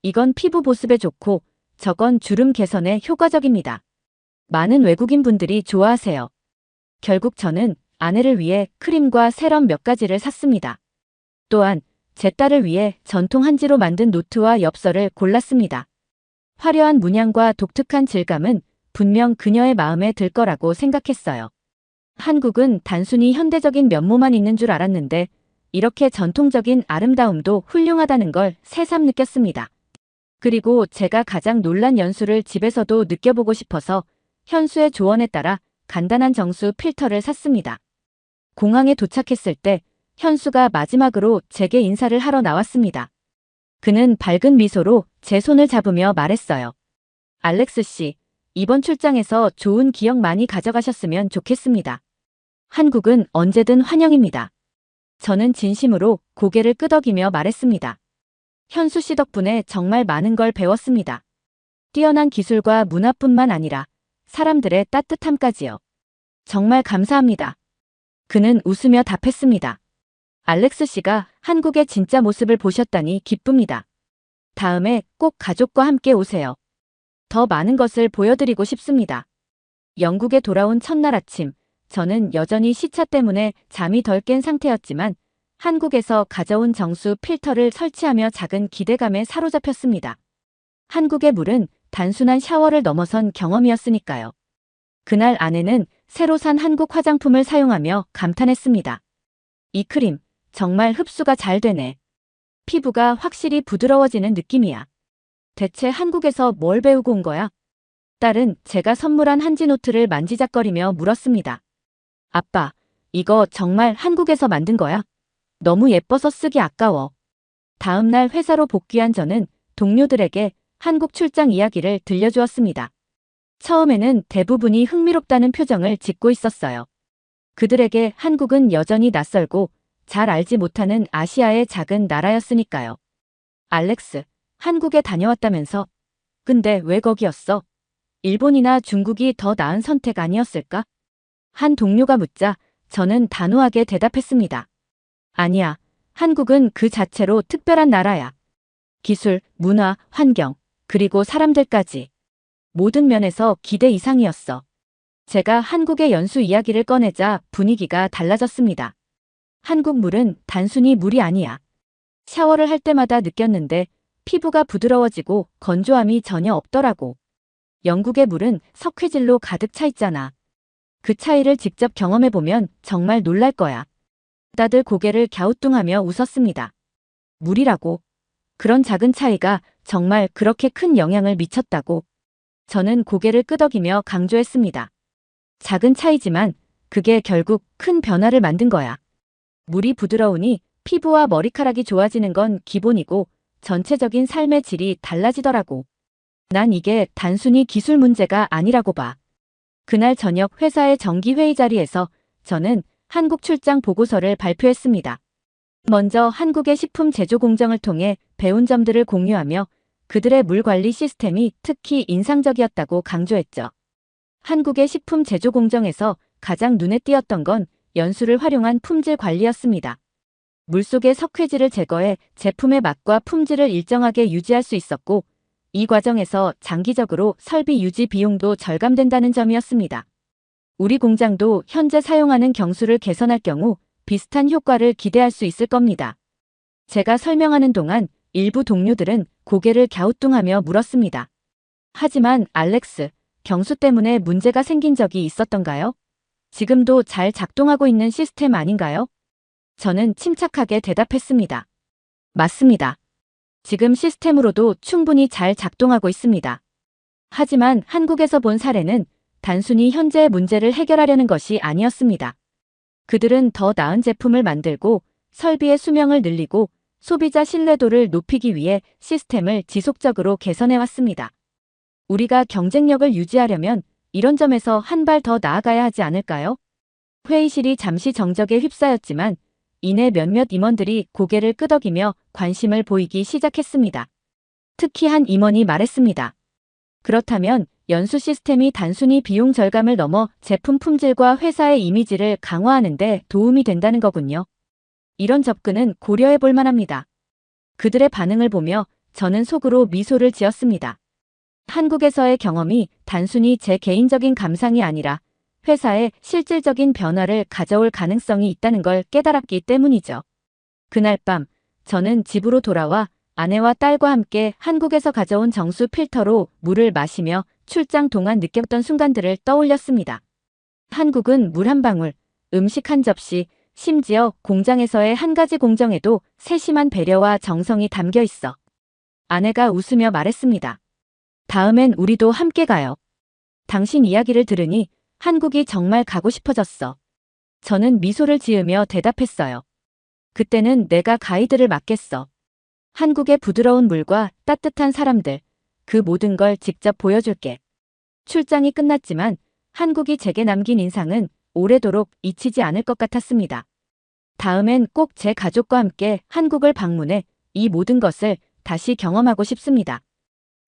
이건 피부 보습에 좋고 저건 주름 개선에 효과적입니다. 많은 외국인 분들이 좋아하세요. 결국 저는 아내를 위해 크림과 세럼 몇 가지를 샀습니다. 또한 제 딸을 위해 전통 한지로 만든 노트와 엽서를 골랐습니다. 화려한 문양과 독특한 질감은 분명 그녀의 마음에 들 거라고 생각했어요. 한국은 단순히 현대적인 면모만 있는 줄 알았는데 이렇게 전통적인 아름다움도 훌륭하다는 걸 새삼 느꼈습니다. 그리고 제가 가장 놀란 연수를 집에서도 느껴보고 싶어서 현수의 조언에 따라 간단한 정수 필터를 샀습니다. 공항에 도착했을 때 현수가 마지막으로 제게 인사를 하러 나왔습니다. 그는 밝은 미소로 제 손을 잡으며 말했어요. 알렉스 씨, 이번 출장에서 좋은 기억 많이 가져가셨으면 좋겠습니다. 한국은 언제든 환영입니다. 저는 진심으로 고개를 끄덕이며 말했습니다. 현수 씨 덕분에 정말 많은 걸 배웠습니다. 뛰어난 기술과 문화뿐만 아니라 사람들의 따뜻함까지요. 정말 감사합니다. 그는 웃으며 답했습니다. 알렉스 씨가 한국의 진짜 모습을 보셨다니 기쁩니다. 다음에 꼭 가족과 함께 오세요. 더 많은 것을 보여드리고 싶습니다. 영국에 돌아온 첫날 아침, 저는 여전히 시차 때문에 잠이 덜 깬 상태였지만 한국에서 가져온 정수 필터를 설치하며 작은 기대감에 사로잡혔습니다. 한국의 물은 단순한 샤워를 넘어선 경험이었으니까요. 그날 아내는 새로 산 한국 화장품을 사용하며 감탄했습니다. 이 크림, 정말 흡수가 잘 되네. 피부가 확실히 부드러워지는 느낌이야. 대체 한국에서 뭘 배우고 온 거야? 딸은 제가 선물한 한지노트를 만지작거리며 물었습니다. 아빠, 이거 정말 한국에서 만든 거야? 너무 예뻐서 쓰기 아까워. 다음 날 회사로 복귀한 저는 동료들에게 한국 출장 이야기를 들려주었습니다. 처음에는 대부분이 흥미롭다는 표정을 짓고 있었어요. 그들에게 한국은 여전히 낯설고 잘 알지 못하는 아시아의 작은 나라였으니까요. 알렉스, 한국에 다녀왔다면서? 근데 왜 거기였어? 일본이나 중국이 더 나은 선택 아니었을까? 한 동료가 묻자 저는 단호하게 대답했습니다. 아니야, 한국은 그 자체로 특별한 나라야. 기술, 문화, 환경, 그리고 사람들까지. 모든 면에서 기대 이상이었어. 제가 한국의 연수 이야기를 꺼내자 분위기가 달라졌습니다. 한국 물은 단순히 물이 아니야. 샤워를 할 때마다 느꼈는데 피부가 부드러워지고 건조함이 전혀 없더라고. 영국의 물은 석회질로 가득 차 있잖아. 그 차이를 직접 경험해보면 정말 놀랄 거야. 다들 고개를 갸우뚱하며 웃었습니다. 물이라고. 그런 작은 차이가 정말 그렇게 큰 영향을 미쳤다고. 저는 고개를 끄덕이며 강조했습니다. 작은 차이지만 그게 결국 큰 변화를 만든 거야. 물이 부드러우니 피부와 머리카락이 좋아지는 건 기본이고 전체적인 삶의 질이 달라지더라고. 난 이게 단순히 기술 문제가 아니라고 봐. 그날 저녁 회사의 정기회의 자리에서 저는 한국 출장 보고서를 발표했습니다. 먼저 한국의 식품 제조 공정을 통해 배운 점들을 공유하며 그들의 물 관리 시스템이 특히 인상적이었다고 강조했죠. 한국의 식품 제조 공정에서 가장 눈에 띄었던 건 연수를 활용한 품질 관리였습니다. 물속의 석회질을 제거해 제품의 맛과 품질을 일정하게 유지할 수 있었고 이 과정에서 장기적으로 설비 유지 비용도 절감된다는 점이었습니다. 우리 공장도 현재 사용하는 경수를 개선할 경우 비슷한 효과를 기대할 수 있을 겁니다. 제가 설명하는 동안 일부 동료들은 고개를 갸우뚱하며 물었습니다. 하지만 알렉스, 경수 때문에 문제가 생긴 적이 있었던가요? 지금도 잘 작동하고 있는 시스템 아닌가요? 저는 침착하게 대답했습니다. 맞습니다. 지금 시스템으로도 충분히 잘 작동하고 있습니다. 하지만 한국에서 본 사례는 단순히 현재의 문제를 해결하려는 것이 아니었습니다. 그들은 더 나은 제품을 만들고 설비의 수명을 늘리고 소비자 신뢰도를 높이기 위해 시스템을 지속적으로 개선해왔습니다. 우리가 경쟁력을 유지하려면 이런 점에서 한 발 더 나아가야 하지 않을까요? 회의실이 잠시 정적에 휩싸였지만 이내 몇몇 임원들이 고개를 끄덕이며 관심을 보이기 시작했습니다. 특히 한 임원이 말했습니다. 그렇다면 연수 시스템이 단순히 비용 절감을 넘어 제품 품질과 회사의 이미지를 강화하는 데 도움이 된다는 거군요. 이런 접근은 고려해 볼 만합니다. 그들의 반응을 보며 저는 속으로 미소를 지었습니다. 한국에서의 경험이 단순히 제 개인적인 감상이 아니라 회사에 실질적인 변화를 가져올 가능성이 있다는 걸 깨달았기 때문이죠. 그날 밤, 저는 집으로 돌아와 아내와 딸과 함께 한국에서 가져온 정수 필터로 물을 마시며 출장 동안 느꼈던 순간들을 떠올렸습니다. 한국은 물 한 방울, 음식 한 접시, 심지어 공장에서의 한 가지 공정에도 세심한 배려와 정성이 담겨 있어. 아내가 웃으며 말했습니다. 다음엔 우리도 함께 가요. 당신 이야기를 들으니 한국이 정말 가고 싶어졌어. 저는 미소를 지으며 대답했어요. 그때는 내가 가이드를 맡겠어. 한국의 부드러운 물과 따뜻한 사람들, 그 모든 걸 직접 보여줄게. 출장이 끝났지만 한국이 제게 남긴 인상은 오래도록 잊히지 않을 것 같았습니다. 다음엔 꼭 제 가족과 함께 한국을 방문해 이 모든 것을 다시 경험하고 싶습니다.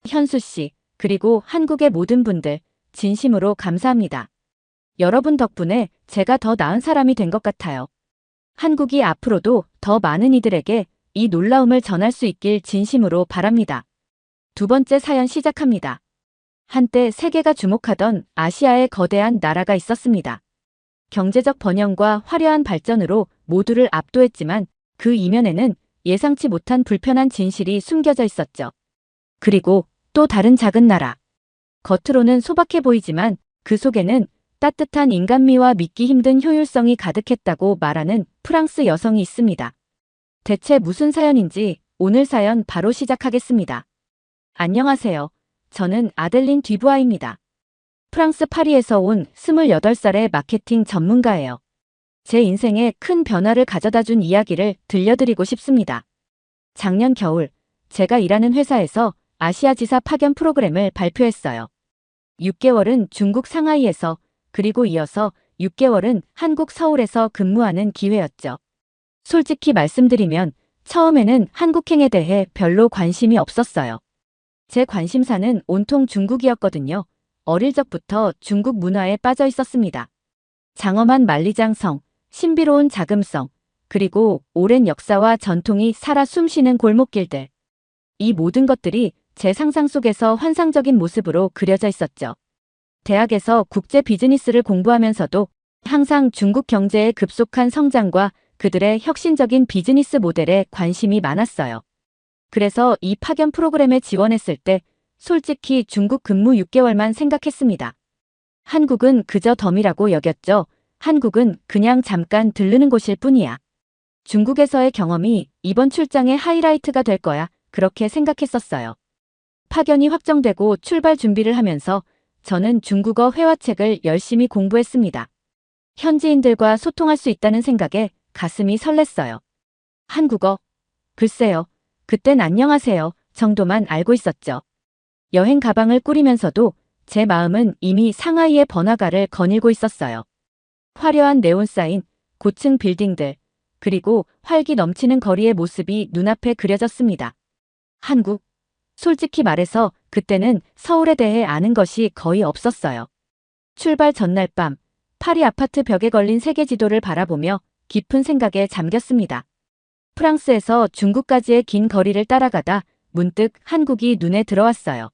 현수 씨, 그리고 한국의 모든 분들, 진심으로 감사합니다. 여러분 덕분에 제가 더 나은 사람이 된 것 같아요. 한국이 앞으로도 더 많은 이들에게 이 놀라움을 전할 수 있길 진심으로 바랍니다. 두 번째 사연 시작합니다. 한때 세계가 주목하던 아시아의 거대한 나라가 있었습니다. 경제적 번영과 화려한 발전으로 모두를 압도했지만 그 이면에는 예상치 못한 불편한 진실이 숨겨져 있었죠. 그리고 또 다른 작은 나라. 겉으로는 소박해 보이지만 그 속에는 따뜻한 인간미와 믿기 힘든 효율성이 가득했다고 말하는 프랑스 여성이 있습니다. 대체 무슨 사연인지 오늘 사연 바로 시작하겠습니다. 안녕하세요. 저는 아델린 듀부아입니다. 프랑스 파리에서 온 28살의 마케팅 전문가예요. 제 인생에 큰 변화를 가져다 준 이야기를 들려드리고 싶습니다. 작년 겨울, 제가 일하는 회사에서 아시아 지사 파견 프로그램을 발표했어요. 6개월은 중국 상하이에서, 그리고 이어서 6개월은 한국 서울에서 근무하는 기회였죠. 솔직히 말씀드리면 처음에는 한국행에 대해 별로 관심이 없었어요. 제 관심사는 온통 중국이었거든요. 어릴 적부터 중국 문화에 빠져 있었습니다. 장엄한 만리장성, 신비로운 자금성, 그리고 오랜 역사와 전통이 살아 숨쉬는 골목길들. 이 모든 것들이 제 상상 속에서 환상적인 모습으로 그려져 있었죠. 대학에서 국제 비즈니스를 공부하면서도 항상 중국 경제의 급속한 성장과 그들의 혁신적인 비즈니스 모델에 관심이 많았어요. 그래서 이 파견 프로그램에 지원했을 때 솔직히 중국 근무 6개월만 생각했습니다. 한국은 그저 덤이라고 여겼죠. 한국은 그냥 잠깐 들르는 곳일 뿐이야. 중국에서의 경험이 이번 출장의 하이라이트가 될 거야. 그렇게 생각했었어요. 파견이 확정되고 출발 준비를 하면서 저는 중국어 회화책을 열심히 공부했습니다. 현지인들과 소통할 수 있다는 생각에 가슴이 설렜어요. 한국어? 글쎄요. 그땐 안녕하세요 정도만 알고 있었죠. 여행 가방을 꾸리면서도 제 마음은 이미 상하이의 번화가를 거닐고 있었어요. 화려한 네온사인, 고층 빌딩들, 그리고 활기 넘치는 거리의 모습이 눈앞에 그려졌습니다. 한국. 솔직히 말해서 그때는 서울에 대해 아는 것이 거의 없었어요. 출발 전날 밤, 파리 아파트 벽에 걸린 세계 지도를 바라보며 깊은 생각에 잠겼습니다. 프랑스에서 중국까지의 긴 거리를 따라가다 문득 한국이 눈에 들어왔어요.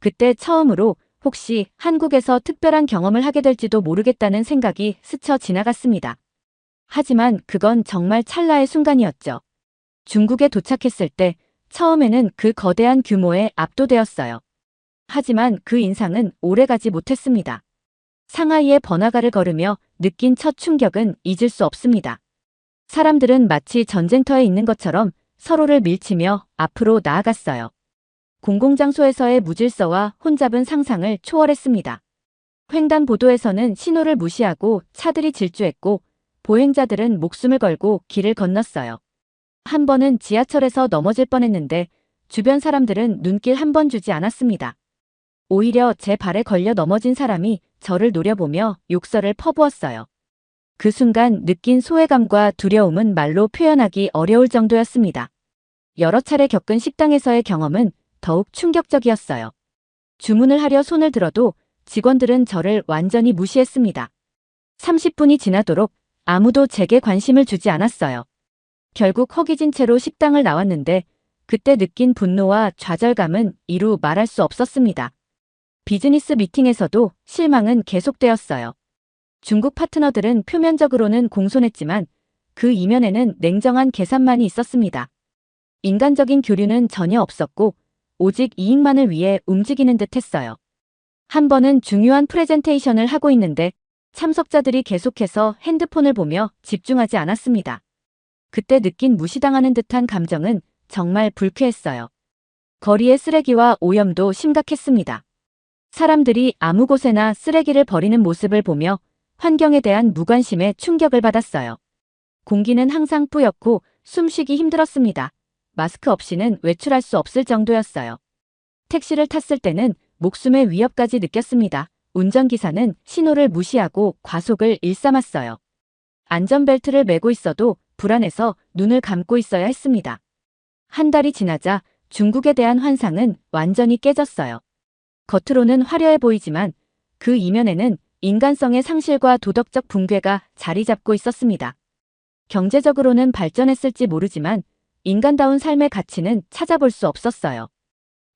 그때 처음으로 혹시 한국에서 특별한 경험을 하게 될지도 모르겠다는 생각이 스쳐 지나갔습니다. 하지만 그건 정말 찰나의 순간이었죠. 중국에 도착했을 때 처음에는 그 거대한 규모에 압도되었어요. 하지만 그 인상은 오래가지 못했습니다. 상하이의 번화가를 걸으며 느낀 첫 충격은 잊을 수 없습니다. 사람들은 마치 전쟁터에 있는 것처럼 서로를 밀치며 앞으로 나아갔어요. 공공장소에서의 무질서와 혼잡은 상상을 초월했습니다. 횡단보도에서는 신호를 무시하고 차들이 질주했고 보행자들은 목숨을 걸고 길을 건넜어요. 한 번은 지하철에서 넘어질 뻔했는데 주변 사람들은 눈길 한 번 주지 않았습니다. 오히려 제 발에 걸려 넘어진 사람이 저를 노려보며 욕설을 퍼부었어요. 그 순간 느낀 소외감과 두려움은 말로 표현하기 어려울 정도였습니다. 여러 차례 겪은 식당에서의 경험은 더욱 충격적이었어요. 주문을 하려 손을 들어도 직원들은 저를 완전히 무시했습니다. 30분이 지나도록 아무도 제게 관심을 주지 않았어요. 결국 허기진 채로 식당을 나왔는데 그때 느낀 분노와 좌절감은 이루 말할 수 없었습니다. 비즈니스 미팅에서도 실망은 계속되었어요. 중국 파트너들은 표면적으로는 공손했지만 그 이면에는 냉정한 계산만이 있었습니다. 인간적인 교류는 전혀 없었고 오직 이익만을 위해 움직이는 듯 했어요. 한 번은 중요한 프레젠테이션을 하고 있는데 참석자들이 계속해서 핸드폰을 보며 집중하지 않았습니다. 그때 느낀 무시당하는 듯한 감정은 정말 불쾌했어요. 거리의 쓰레기와 오염도 심각했습니다. 사람들이 아무 곳에나 쓰레기를 버리는 모습을 보며 환경에 대한 무관심에 충격을 받았어요. 공기는 항상 뿌옇고 숨쉬기 힘들었습니다. 마스크 없이는 외출할 수 없을 정도였어요. 택시를 탔을 때는 목숨의 위협까지 느꼈습니다. 운전기사는 신호를 무시하고 과속을 일삼았어요. 안전벨트를 매고 있어도 불안해서 눈을 감고 있어야 했습니다. 한 달이 지나자 중국에 대한 환상은 완전히 깨졌어요. 겉으로는 화려해 보이지만 그 이면에는 인간성의 상실과 도덕적 붕괴가 자리 잡고 있었습니다. 경제적으로는 발전했을지 모르지만 인간다운 삶의 가치는 찾아볼 수 없었어요.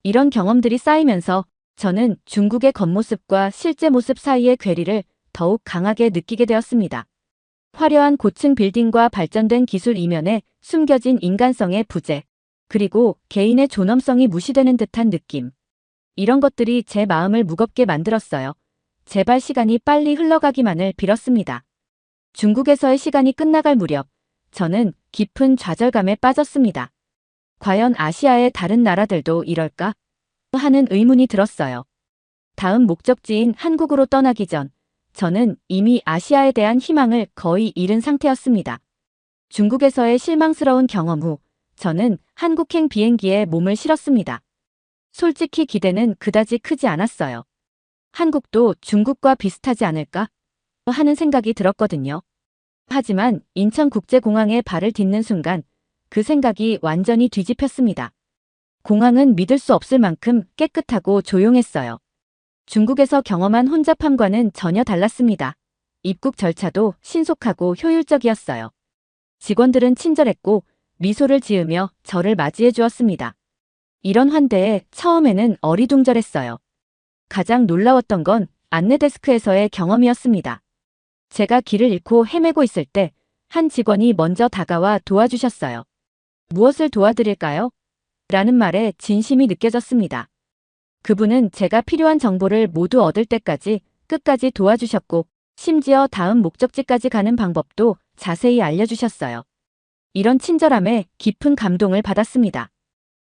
이런 경험들이 쌓이면서 저는 중국의 겉모습과 실제 모습 사이의 괴리를 더욱 강하게 느끼게 되었습니다. 화려한 고층 빌딩과 발전된 기술 이면에 숨겨진 인간성의 부재, 그리고 개인의 존엄성이 무시되는 듯한 느낌. 이런 것들이 제 마음을 무겁게 만들었어요. 제발 시간이 빨리 흘러가기만을 빌었습니다. 중국에서의 시간이 끝나갈 무렵, 저는 깊은 좌절감에 빠졌습니다. 과연 아시아의 다른 나라들도 이럴까? 하는 의문이 들었어요. 다음 목적지인 한국으로 떠나기 전, 저는 이미 아시아에 대한 희망을 거의 잃은 상태였습니다. 중국에서의 실망스러운 경험 후, 저는 한국행 비행기에 몸을 실었습니다. 솔직히 기대는 그다지 크지 않았어요. 한국도 중국과 비슷하지 않을까? 하는 생각이 들었거든요. 하지만 인천국제공항에 발을 딛는 순간 그 생각이 완전히 뒤집혔습니다. 공항은 믿을 수 없을 만큼 깨끗하고 조용했어요. 중국에서 경험한 혼잡함과는 전혀 달랐습니다. 입국 절차도 신속하고 효율적이었어요. 직원들은 친절했고 미소를 지으며 저를 맞이해 주었습니다. 이런 환대에 처음에는 어리둥절했어요. 가장 놀라웠던 건 안내 데스크에서의 경험이었습니다. 제가 길을 잃고 헤매고 있을 때 한 직원이 먼저 다가와 도와주셨어요. 무엇을 도와드릴까요? 라는 말에 진심이 느껴졌습니다. 그분은 제가 필요한 정보를 모두 얻을 때까지 끝까지 도와주셨고 심지어 다음 목적지까지 가는 방법도 자세히 알려주셨어요. 이런 친절함에 깊은 감동을 받았습니다.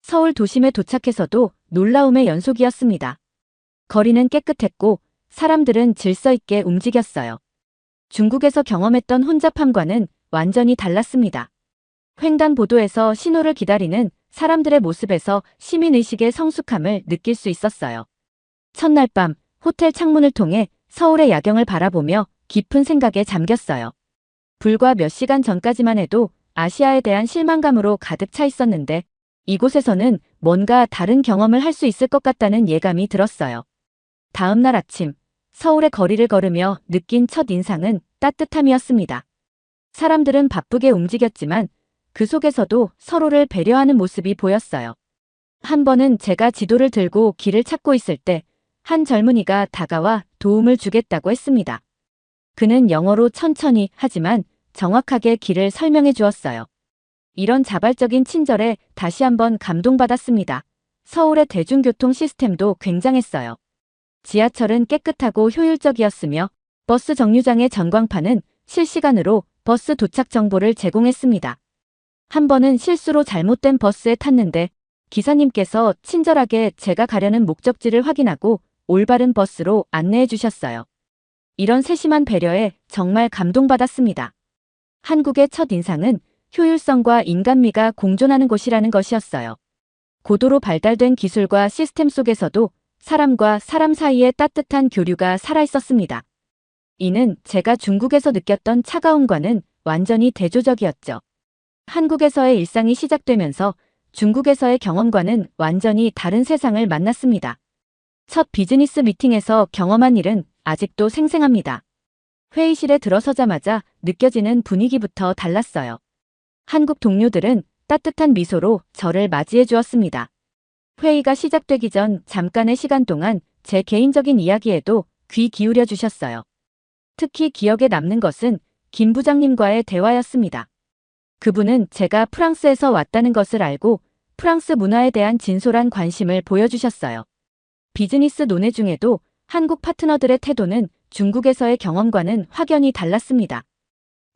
서울 도심에 도착해서도 놀라움의 연속이었습니다. 거리는 깨끗했고 사람들은 질서 있게 움직였어요. 중국에서 경험했던 혼잡함과는 완전히 달랐습니다. 횡단보도에서 신호를 기다리는 사람들의 모습에서 시민의식의 성숙함을 느낄 수 있었어요. 첫날 밤 호텔 창문을 통해 서울의 야경을 바라보며 깊은 생각에 잠겼어요. 불과 몇 시간 전까지만 해도 아시아에 대한 실망감으로 가득 차 있었는데 이곳에서는 뭔가 다른 경험을 할 수 있을 것 같다는 예감이 들었어요. 다음 날 아침 서울의 거리를 걸으며 느낀 첫 인상은 따뜻함이었습니다. 사람들은 바쁘게 움직였지만 그 속에서도 서로를 배려하는 모습이 보였어요. 한 번은 제가 지도를 들고 길을 찾고 있을 때 한 젊은이가 다가와 도움을 주겠다고 했습니다. 그는 영어로 천천히 하지만 정확하게 길을 설명해 주었어요. 이런 자발적인 친절에 다시 한번 감동받았습니다. 서울의 대중교통 시스템도 굉장했어요. 지하철은 깨끗하고 효율적이었으며 버스 정류장의 전광판은 실시간으로 버스 도착 정보를 제공했습니다. 한 번은 실수로 잘못된 버스에 탔는데 기사님께서 친절하게 제가 가려는 목적지를 확인하고 올바른 버스로 안내해 주셨어요. 이런 세심한 배려에 정말 감동받았습니다. 한국의 첫 인상은 효율성과 인간미가 공존하는 곳이라는 것이었어요. 고도로 발달된 기술과 시스템 속에서도 사람과 사람 사이의 따뜻한 교류가 살아있었습니다. 이는 제가 중국에서 느꼈던 차가움과는 완전히 대조적이었죠. 한국에서의 일상이 시작되면서 중국에서의 경험과는 완전히 다른 세상을 만났습니다. 첫 비즈니스 미팅에서 경험한 일은 아직도 생생합니다. 회의실에 들어서자마자 느껴지는 분위기부터 달랐어요. 한국 동료들은 따뜻한 미소로 저를 맞이해 주었습니다. 회의가 시작되기 전 잠깐의 시간 동안 제 개인적인 이야기에도 귀 기울여 주셨어요. 특히 기억에 남는 것은 김 부장님과의 대화였습니다. 그분은 제가 프랑스에서 왔다는 것을 알고 프랑스 문화에 대한 진솔한 관심을 보여주셨어요. 비즈니스 논의 중에도 한국 파트너들의 태도는 중국에서의 경험과는 확연히 달랐습니다.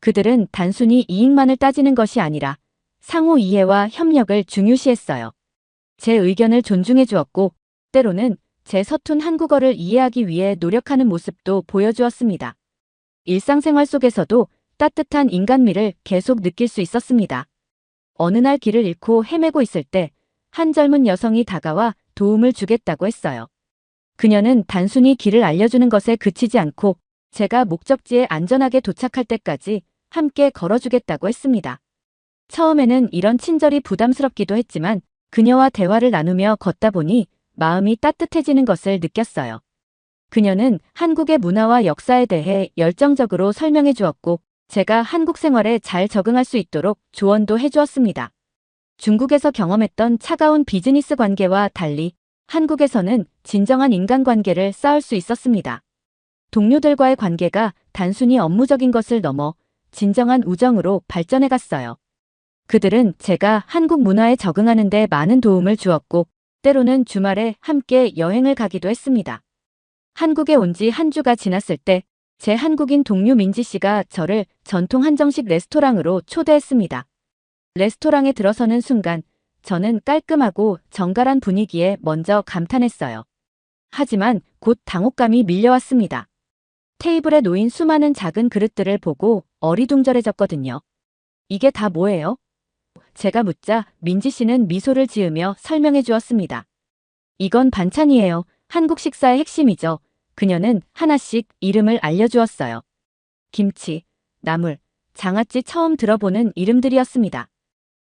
그들은 단순히 이익만을 따지는 것이 아니라 상호 이해와 협력을 중요시했어요. 제 의견을 존중해 주었고, 때로는 제 서툰 한국어를 이해하기 위해 노력하는 모습도 보여주었습니다. 일상생활 속에서도 따뜻한 인간미를 계속 느낄 수 있었습니다. 어느 날 길을 잃고 헤매고 있을 때 한 젊은 여성이 다가와 도움을 주겠다고 했어요. 그녀는 단순히 길을 알려주는 것에 그치지 않고 제가 목적지에 안전하게 도착할 때까지 함께 걸어주겠다고 했습니다. 처음에는 이런 친절이 부담스럽기도 했지만 그녀와 대화를 나누며 걷다 보니 마음이 따뜻해지는 것을 느꼈어요. 그녀는 한국의 문화와 역사에 대해 열정적으로 설명해 주었고 제가 한국 생활에 잘 적응할 수 있도록 조언도 해주었습니다. 중국에서 경험했던 차가운 비즈니스 관계와 달리 한국에서는 진정한 인간관계를 쌓을 수 있었습니다. 동료들과의 관계가 단순히 업무적인 것을 넘어 진정한 우정으로 발전해 갔어요. 그들은 제가 한국 문화에 적응하는 데 많은 도움을 주었고 때로는 주말에 함께 여행을 가기도 했습니다. 한국에 온 지 한 주가 지났을 때 제 한국인 동료 민지 씨가 저를 전통 한정식 레스토랑으로 초대했습니다. 레스토랑에 들어서는 순간 저는 깔끔하고 정갈한 분위기에 먼저 감탄했어요. 하지만 곧 당혹감이 밀려왔습니다. 테이블에 놓인 수많은 작은 그릇들을 보고 어리둥절해졌거든요. 이게 다 뭐예요? 제가 묻자 민지 씨는 미소를 지으며 설명해 주었습니다. 이건 반찬이에요. 한국 식사의 핵심이죠. 그녀는 하나씩 이름을 알려주었어요. 김치, 나물, 장아찌 처음 들어보는 이름들이었습니다.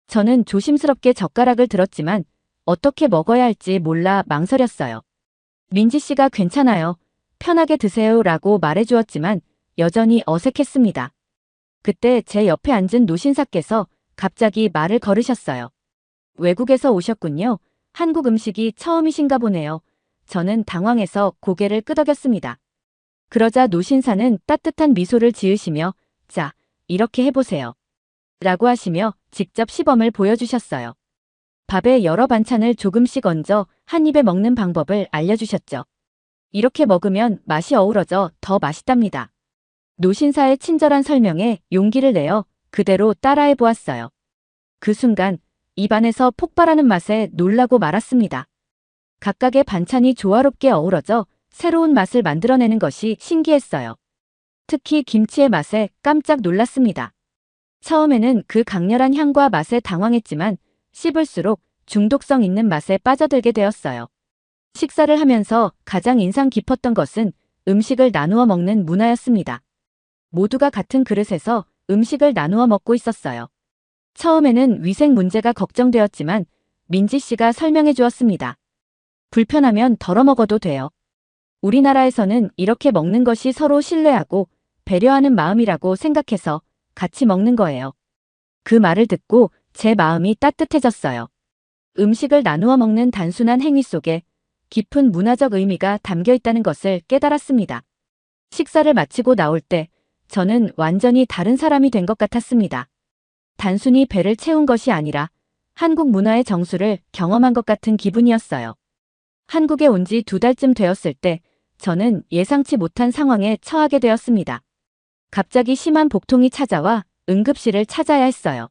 저는 조심스럽게 젓가락을 들었지만 어떻게 먹어야 할지 몰라 망설였어요. 민지 씨가 괜찮아요. 편하게 드세요 라고 말해주었지만 여전히 어색했습니다. 그때 제 옆에 앉은 노신사께서 갑자기 말을 걸으셨어요. 외국에서 오셨군요. 한국 음식이 처음이신가 보네요. 저는 당황해서 고개를 끄덕였습니다. 그러자 노신사는 따뜻한 미소를 지으시며 자, 이렇게 해보세요. 라고 하시며 직접 시범을 보여주셨어요. 밥에 여러 반찬을 조금씩 얹어 한 입에 먹는 방법을 알려주셨죠. 이렇게 먹으면 맛이 어우러져 더 맛있답니다. 노신사의 친절한 설명에 용기를 내어 그대로 따라해 보았어요. 그 순간 입안에서 폭발하는 맛에 놀라고 말았습니다. 각각의 반찬이 조화롭게 어우러져 새로운 맛을 만들어내는 것이 신기했어요. 특히 김치의 맛에 깜짝 놀랐습니다. 처음에는 그 강렬한 향과 맛에 당황했지만 씹을수록 중독성 있는 맛에 빠져들게 되었어요. 식사를 하면서 가장 인상 깊었던 것은 음식을 나누어 먹는 문화였습니다. 모두가 같은 그릇에서 음식을 나누어 먹고 있었어요. 처음에는 위생 문제가 걱정되었지만 민지 씨가 설명해 주었습니다. 불편하면 덜어 먹어도 돼요. 우리나라에서는 이렇게 먹는 것이 서로 신뢰하고 배려하는 마음이라고 생각해서 같이 먹는 거예요. 그 말을 듣고 제 마음이 따뜻해졌어요. 음식을 나누어 먹는 단순한 행위 속에 깊은 문화적 의미가 담겨 있다는 것을 깨달았습니다. 식사를 마치고 나올 때 저는 완전히 다른 사람이 된 것 같았습니다. 단순히 배를 채운 것이 아니라 한국 문화의 정수를 경험한 것 같은 기분이었어요. 한국에 온 지 2달쯤 되었을 때 저는 예상치 못한 상황에 처하게 되었습니다. 갑자기 심한 복통이 찾아와 응급실을 찾아야 했어요.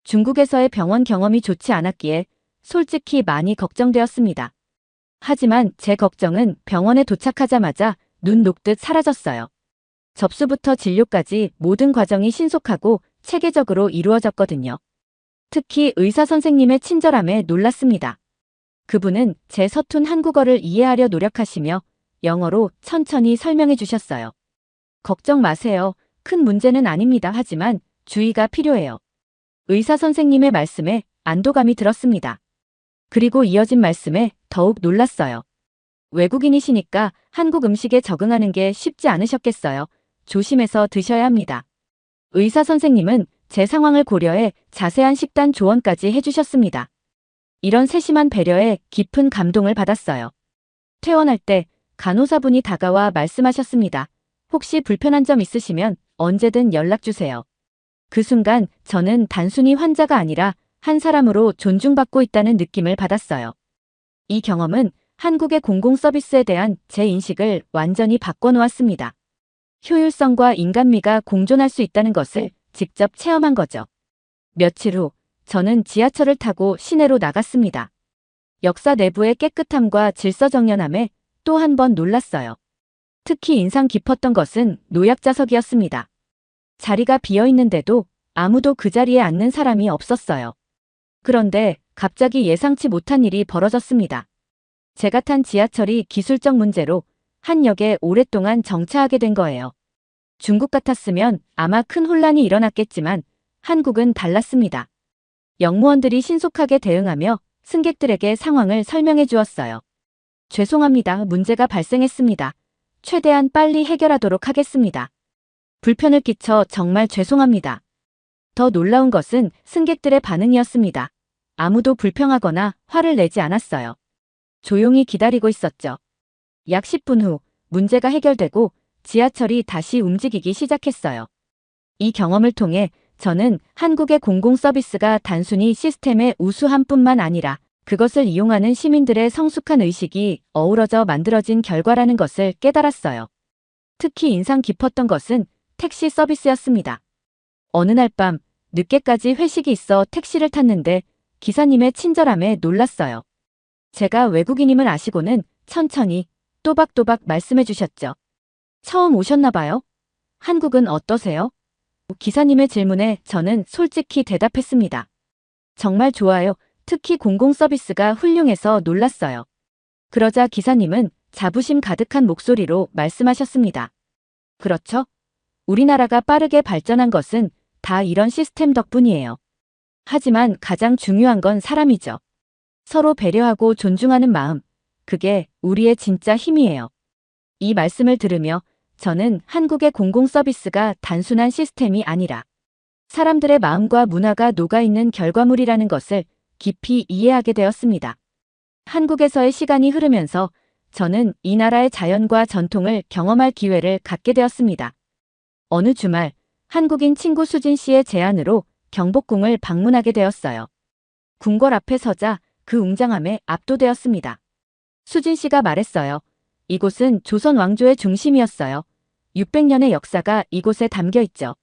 중국에서의 병원 경험이 좋지 않았기에 솔직히 많이 걱정되었습니다. 하지만 제 걱정은 병원에 도착하자마자 눈 녹듯 사라졌어요. 접수부터 진료까지 모든 과정이 신속하고 체계적으로 이루어졌거든요. 특히 의사 선생님의 친절함에 놀랐습니다. 그분은 제 서툰 한국어를 이해하려 노력하시며 영어로 천천히 설명해 주셨어요. 걱정 마세요. 큰 문제는 아닙니다. 하지만 주의가 필요해요. 의사 선생님의 말씀에 안도감이 들었습니다. 그리고 이어진 말씀에 더욱 놀랐어요. 외국인이시니까 한국 음식에 적응하는 게 쉽지 않으셨겠어요. 조심해서 드셔야 합니다. 의사 선생님은 제 상황을 고려해 자세한 식단 조언까지 해주셨습니다. 이런 세심한 배려에 깊은 감동을 받았어요. 퇴원할 때 간호사분이 다가와 말씀하셨습니다. 혹시 불편한 점 있으시면 언제든 연락주세요. 그 순간 저는 단순히 환자가 아니라 한 사람으로 존중받고 있다는 느낌을 받았어요. 이 경험은 한국의 공공서비스에 대한 제 인식을 완전히 바꿔놓았습니다. 효율성과 인간미가 공존할 수 있다는 것을 직접 체험한 거죠. 며칠 후 저는 지하철을 타고 시내로 나갔습니다. 역사 내부의 깨끗함과 질서정연함에 또 한 번 놀랐어요. 특히 인상 깊었던 것은 노약자석이었습니다. 자리가 비어 있는데도 아무도 그 자리에 앉는 사람이 없었어요. 그런데 갑자기 예상치 못한 일이 벌어졌습니다. 제가 탄 지하철이 기술적 문제로 한 역에 오랫동안 정차하게 된 거예요. 중국 같았으면 아마 큰 혼란이 일어났겠지만 한국은 달랐습니다. 역무원들이 신속하게 대응하며 승객들에게 상황을 설명해 주었어요. 죄송합니다. 문제가 발생했습니다. 최대한 빨리 해결하도록 하겠습니다. 불편을 끼쳐 정말 죄송합니다. 더 놀라운 것은 승객들의 반응이었습니다. 아무도 불평하거나 화를 내지 않았어요. 조용히 기다리고 있었죠. 약 10분 후 문제가 해결되고 지하철이 다시 움직이기 시작했어요. 이 경험을 통해 저는 한국의 공공서비스가 단순히 시스템의 우수함 뿐만 아니라 그것을 이용하는 시민들의 성숙한 의식이 어우러져 만들어진 결과라는 것을 깨달았어요. 특히 인상 깊었던 것은 택시 서비스였습니다. 어느 날 밤 늦게까지 회식이 있어 택시를 탔는데 기사님의 친절함에 놀랐어요. 제가 외국인임을 아시고는 천천히 또박또박 말씀해 주셨죠. 처음 오셨나 봐요? 한국은 어떠세요? 기사님의 질문에 저는 솔직히 대답했습니다. 정말 좋아요. 특히 공공서비스가 훌륭해서 놀랐어요. 그러자 기사님은 자부심 가득한 목소리로 말씀하셨습니다. 그렇죠? 우리나라가 빠르게 발전한 것은 다 이런 시스템 덕분이에요. 하지만 가장 중요한 건 사람이죠. 서로 배려하고 존중하는 마음, 그게 우리의 진짜 힘이에요. 이 말씀을 들으며 저는 한국의 공공서비스가 단순한 시스템이 아니라 사람들의 마음과 문화가 녹아있는 결과물이라는 것을 깊이 이해하게 되었습니다. 한국에서의 시간이 흐르면서 저는 이 나라의 자연과 전통을 경험할 기회를 갖게 되었습니다. 어느 주말 한국인 친구 수진 씨의 제안으로 경복궁을 방문하게 되었어요. 궁궐 앞에 서자 그 웅장함에 압도되었습니다. 수진 씨가 말했어요. 이곳은 조선 왕조의 중심이었어요. 600년의 역사가 이곳에 담겨 있죠.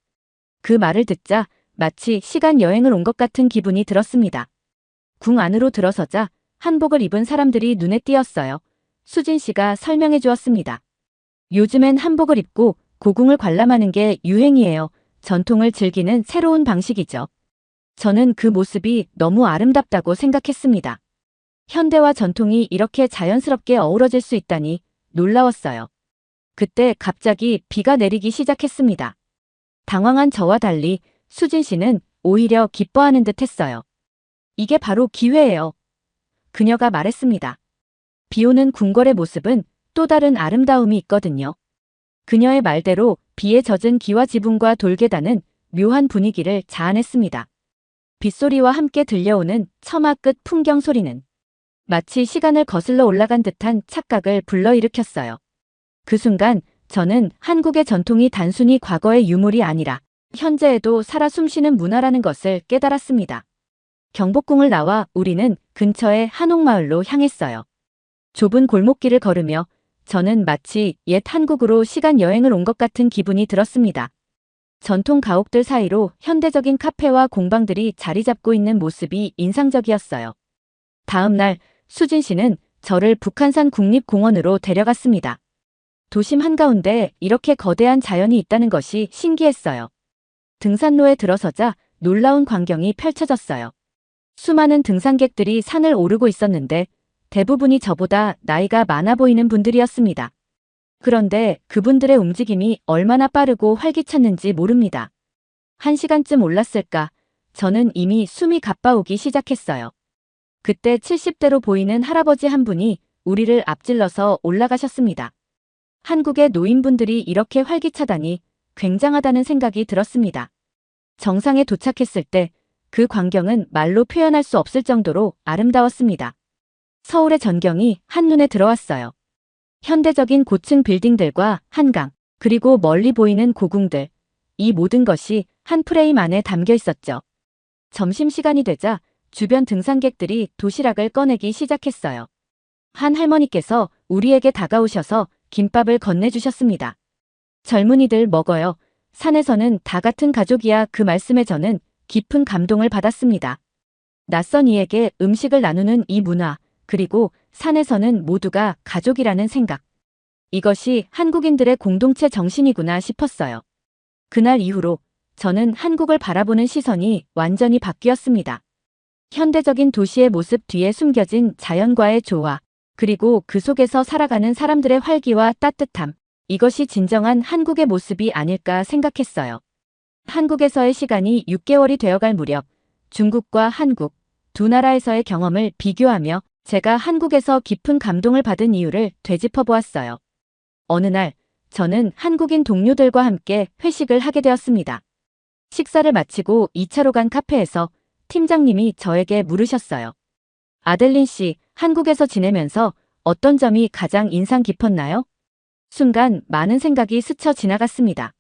그 말을 듣자 마치 시간 여행을 온 것 같은 기분이 들었습니다. 궁 안으로 들어서자 한복을 입은 사람들이 눈에 띄었어요. 수진 씨가 설명해 주었습니다. 요즘엔 한복을 입고 고궁을 관람하는 게 유행이에요. 전통을 즐기는 새로운 방식이죠. 저는 그 모습이 너무 아름답다고 생각했습니다. 현대와 전통이 이렇게 자연스럽게 어우러질 수 있다니 놀라웠어요. 그때 갑자기 비가 내리기 시작했습니다. 당황한 저와 달리 수진 씨는 오히려 기뻐하는 듯 했어요. 이게 바로 기회예요. 그녀가 말했습니다. 비 오는 궁궐의 모습은 또 다른 아름다움이 있거든요. 그녀의 말대로 비에 젖은 기와 지붕과 돌계단은 묘한 분위기를 자아냈습니다. 빗소리와 함께 들려오는 처마 끝 풍경 소리는 마치 시간을 거슬러 올라간 듯한 착각을 불러일으켰어요. 그 순간 저는 한국의 전통이 단순히 과거의 유물이 아니라 현재에도 살아 숨쉬는 문화라는 것을 깨달았습니다. 경복궁을 나와 우리는 근처의 한옥마을로 향했어요. 좁은 골목길을 걸으며 저는 마치 옛 한국으로 시간 여행을 온 것 같은 기분이 들었습니다. 전통 가옥들 사이로 현대적인 카페와 공방들이 자리 잡고 있는 모습이 인상적이었어요. 다음 날 수진 씨는 저를 북한산 국립공원으로 데려갔습니다. 도심 한가운데 이렇게 거대한 자연이 있다는 것이 신기했어요. 등산로에 들어서자 놀라운 광경이 펼쳐졌어요. 수많은 등산객들이 산을 오르고 있었는데 대부분이 저보다 나이가 많아 보이는 분들이었습니다. 그런데 그분들의 움직임이 얼마나 빠르고 활기찼는지 모릅니다. 1시간쯤 올랐을까? 저는 이미 숨이 가빠오기 시작했어요. 그때 70대로 보이는 할아버지 한 분이 우리를 앞질러서 올라가셨습니다. 한국의 노인분들이 이렇게 활기차다니 굉장하다는 생각이 들었습니다. 정상에 도착했을 때 그 광경은 말로 표현할 수 없을 정도로 아름다웠습니다. 서울의 전경이 한눈에 들어왔어요. 현대적인 고층 빌딩들과 한강, 그리고 멀리 보이는 고궁들. 이 모든 것이 한 프레임 안에 담겨 있었죠. 점심시간이 되자 주변 등산객들이 도시락을 꺼내기 시작했어요. 한 할머니께서 우리에게 다가오셔서 김밥을 건네주셨습니다. 젊은이들 먹어요. 산에서는 다 같은 가족이야. 그 말씀에 저는 깊은 감동을 받았습니다. 낯선 이에게 음식을 나누는 이 문화, 그리고 산에서는 모두가 가족이라는 생각. 이것이 한국인들의 공동체 정신이구나 싶었어요. 그날 이후로 저는 한국을 바라보는 시선이 완전히 바뀌었습니다. 현대적인 도시의 모습 뒤에 숨겨진 자연과의 조화, 그리고 그 속에서 살아가는 사람들의 활기와 따뜻함, 이것이 진정한 한국의 모습이 아닐까 생각했어요. 한국에서의 시간이 6개월이 되어갈 무렵 중국과 한국 두 나라에서의 경험을 비교하며 제가 한국에서 깊은 감동을 받은 이유를 되짚어 보았어요. 어느 날 저는 한국인 동료들과 함께 회식을 하게 되었습니다. 식사를 마치고 2차로 간 카페에서 팀장님이 저에게 물으셨어요. 아델린 씨, 한국에서 지내면서 어떤 점이 가장 인상 깊었나요? 순간 많은 생각이 스쳐 지나갔습니다.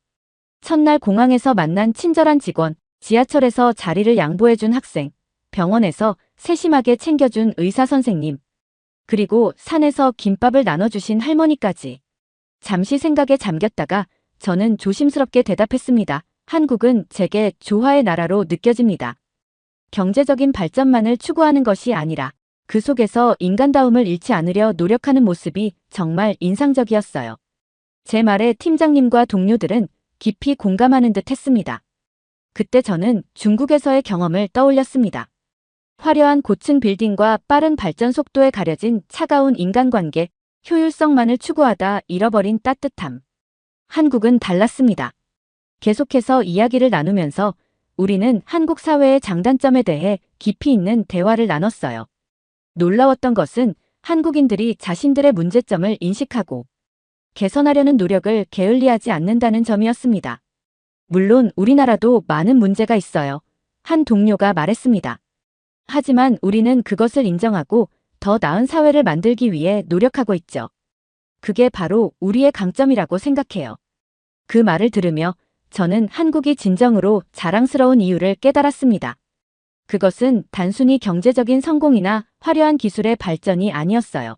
첫날 공항에서 만난 친절한 직원, 지하철에서 자리를 양보해준 학생, 병원에서 세심하게 챙겨준 의사 선생님, 그리고 산에서 김밥을 나눠주신 할머니까지. 잠시 생각에 잠겼다가 저는 조심스럽게 대답했습니다. 한국은 제게 조화의 나라로 느껴집니다. 경제적인 발전만을 추구하는 것이 아니라 그 속에서 인간다움을 잃지 않으려 노력하는 모습이 정말 인상적이었어요. 제 말에 팀장님과 동료들은 깊이 공감하는 듯 했습니다. 그때 저는 중국에서의 경험을 떠올렸습니다. 화려한 고층 빌딩과 빠른 발전 속도에 가려진 차가운 인간관계, 효율성만을 추구하다 잃어버린 따뜻함. 한국은 달랐습니다. 계속해서 이야기를 나누면서 우리는 한국 사회의 장단점에 대해 깊이 있는 대화를 나눴어요. 놀라웠던 것은 한국인들이 자신들의 문제점을 인식하고 개선하려는 노력을 게을리하지 않는다는 점이었습니다. 물론 우리나라도 많은 문제가 있어요. 한 동료가 말했습니다. 하지만 우리는 그것을 인정하고 더 나은 사회를 만들기 위해 노력하고 있죠. 그게 바로 우리의 강점이라고 생각해요. 그 말을 들으며 저는 한국이 진정으로 자랑스러운 이유를 깨달았습니다. 그것은 단순히 경제적인 성공이나 화려한 기술의 발전이 아니었어요.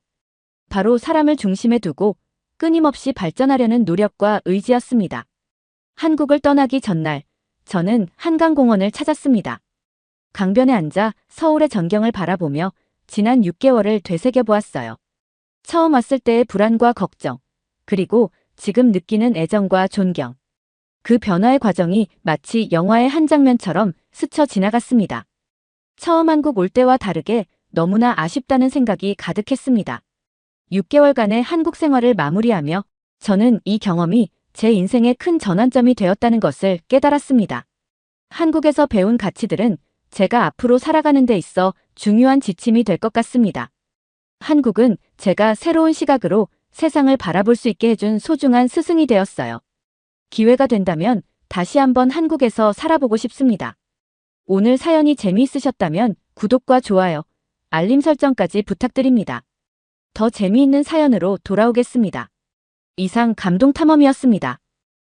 바로 사람을 중심에 두고 끊임없이 발전하려는 노력과 의지였습니다. 한국을 떠나기 전날 저는 한강공원을 찾았습니다. 강변에 앉아 서울의 전경을 바라보며 지난 6개월을 되새겨보았어요. 처음 왔을 때의 불안과 걱정, 그리고 지금 느끼는 애정과 존경. 그 변화의 과정이 마치 영화의 한 장면처럼 스쳐 지나갔습니다. 처음 한국 올 때와 다르게 너무나 아쉽다는 생각이 가득했습니다. 6개월간의 한국 생활을 마무리하며 저는 이 경험이 제 인생의 큰 전환점이 되었다는 것을 깨달았습니다. 한국에서 배운 가치들은 제가 앞으로 살아가는 데 있어 중요한 지침이 될 것 같습니다. 한국은 제가 새로운 시각으로 세상을 바라볼 수 있게 해준 소중한 스승이 되었어요. 기회가 된다면 다시 한번 한국에서 살아보고 싶습니다. 오늘 사연이 재미있으셨다면 구독과 좋아요, 알림 설정까지 부탁드립니다. 더 재미있는 사연으로 돌아오겠습니다. 이상 감동탐험이었습니다.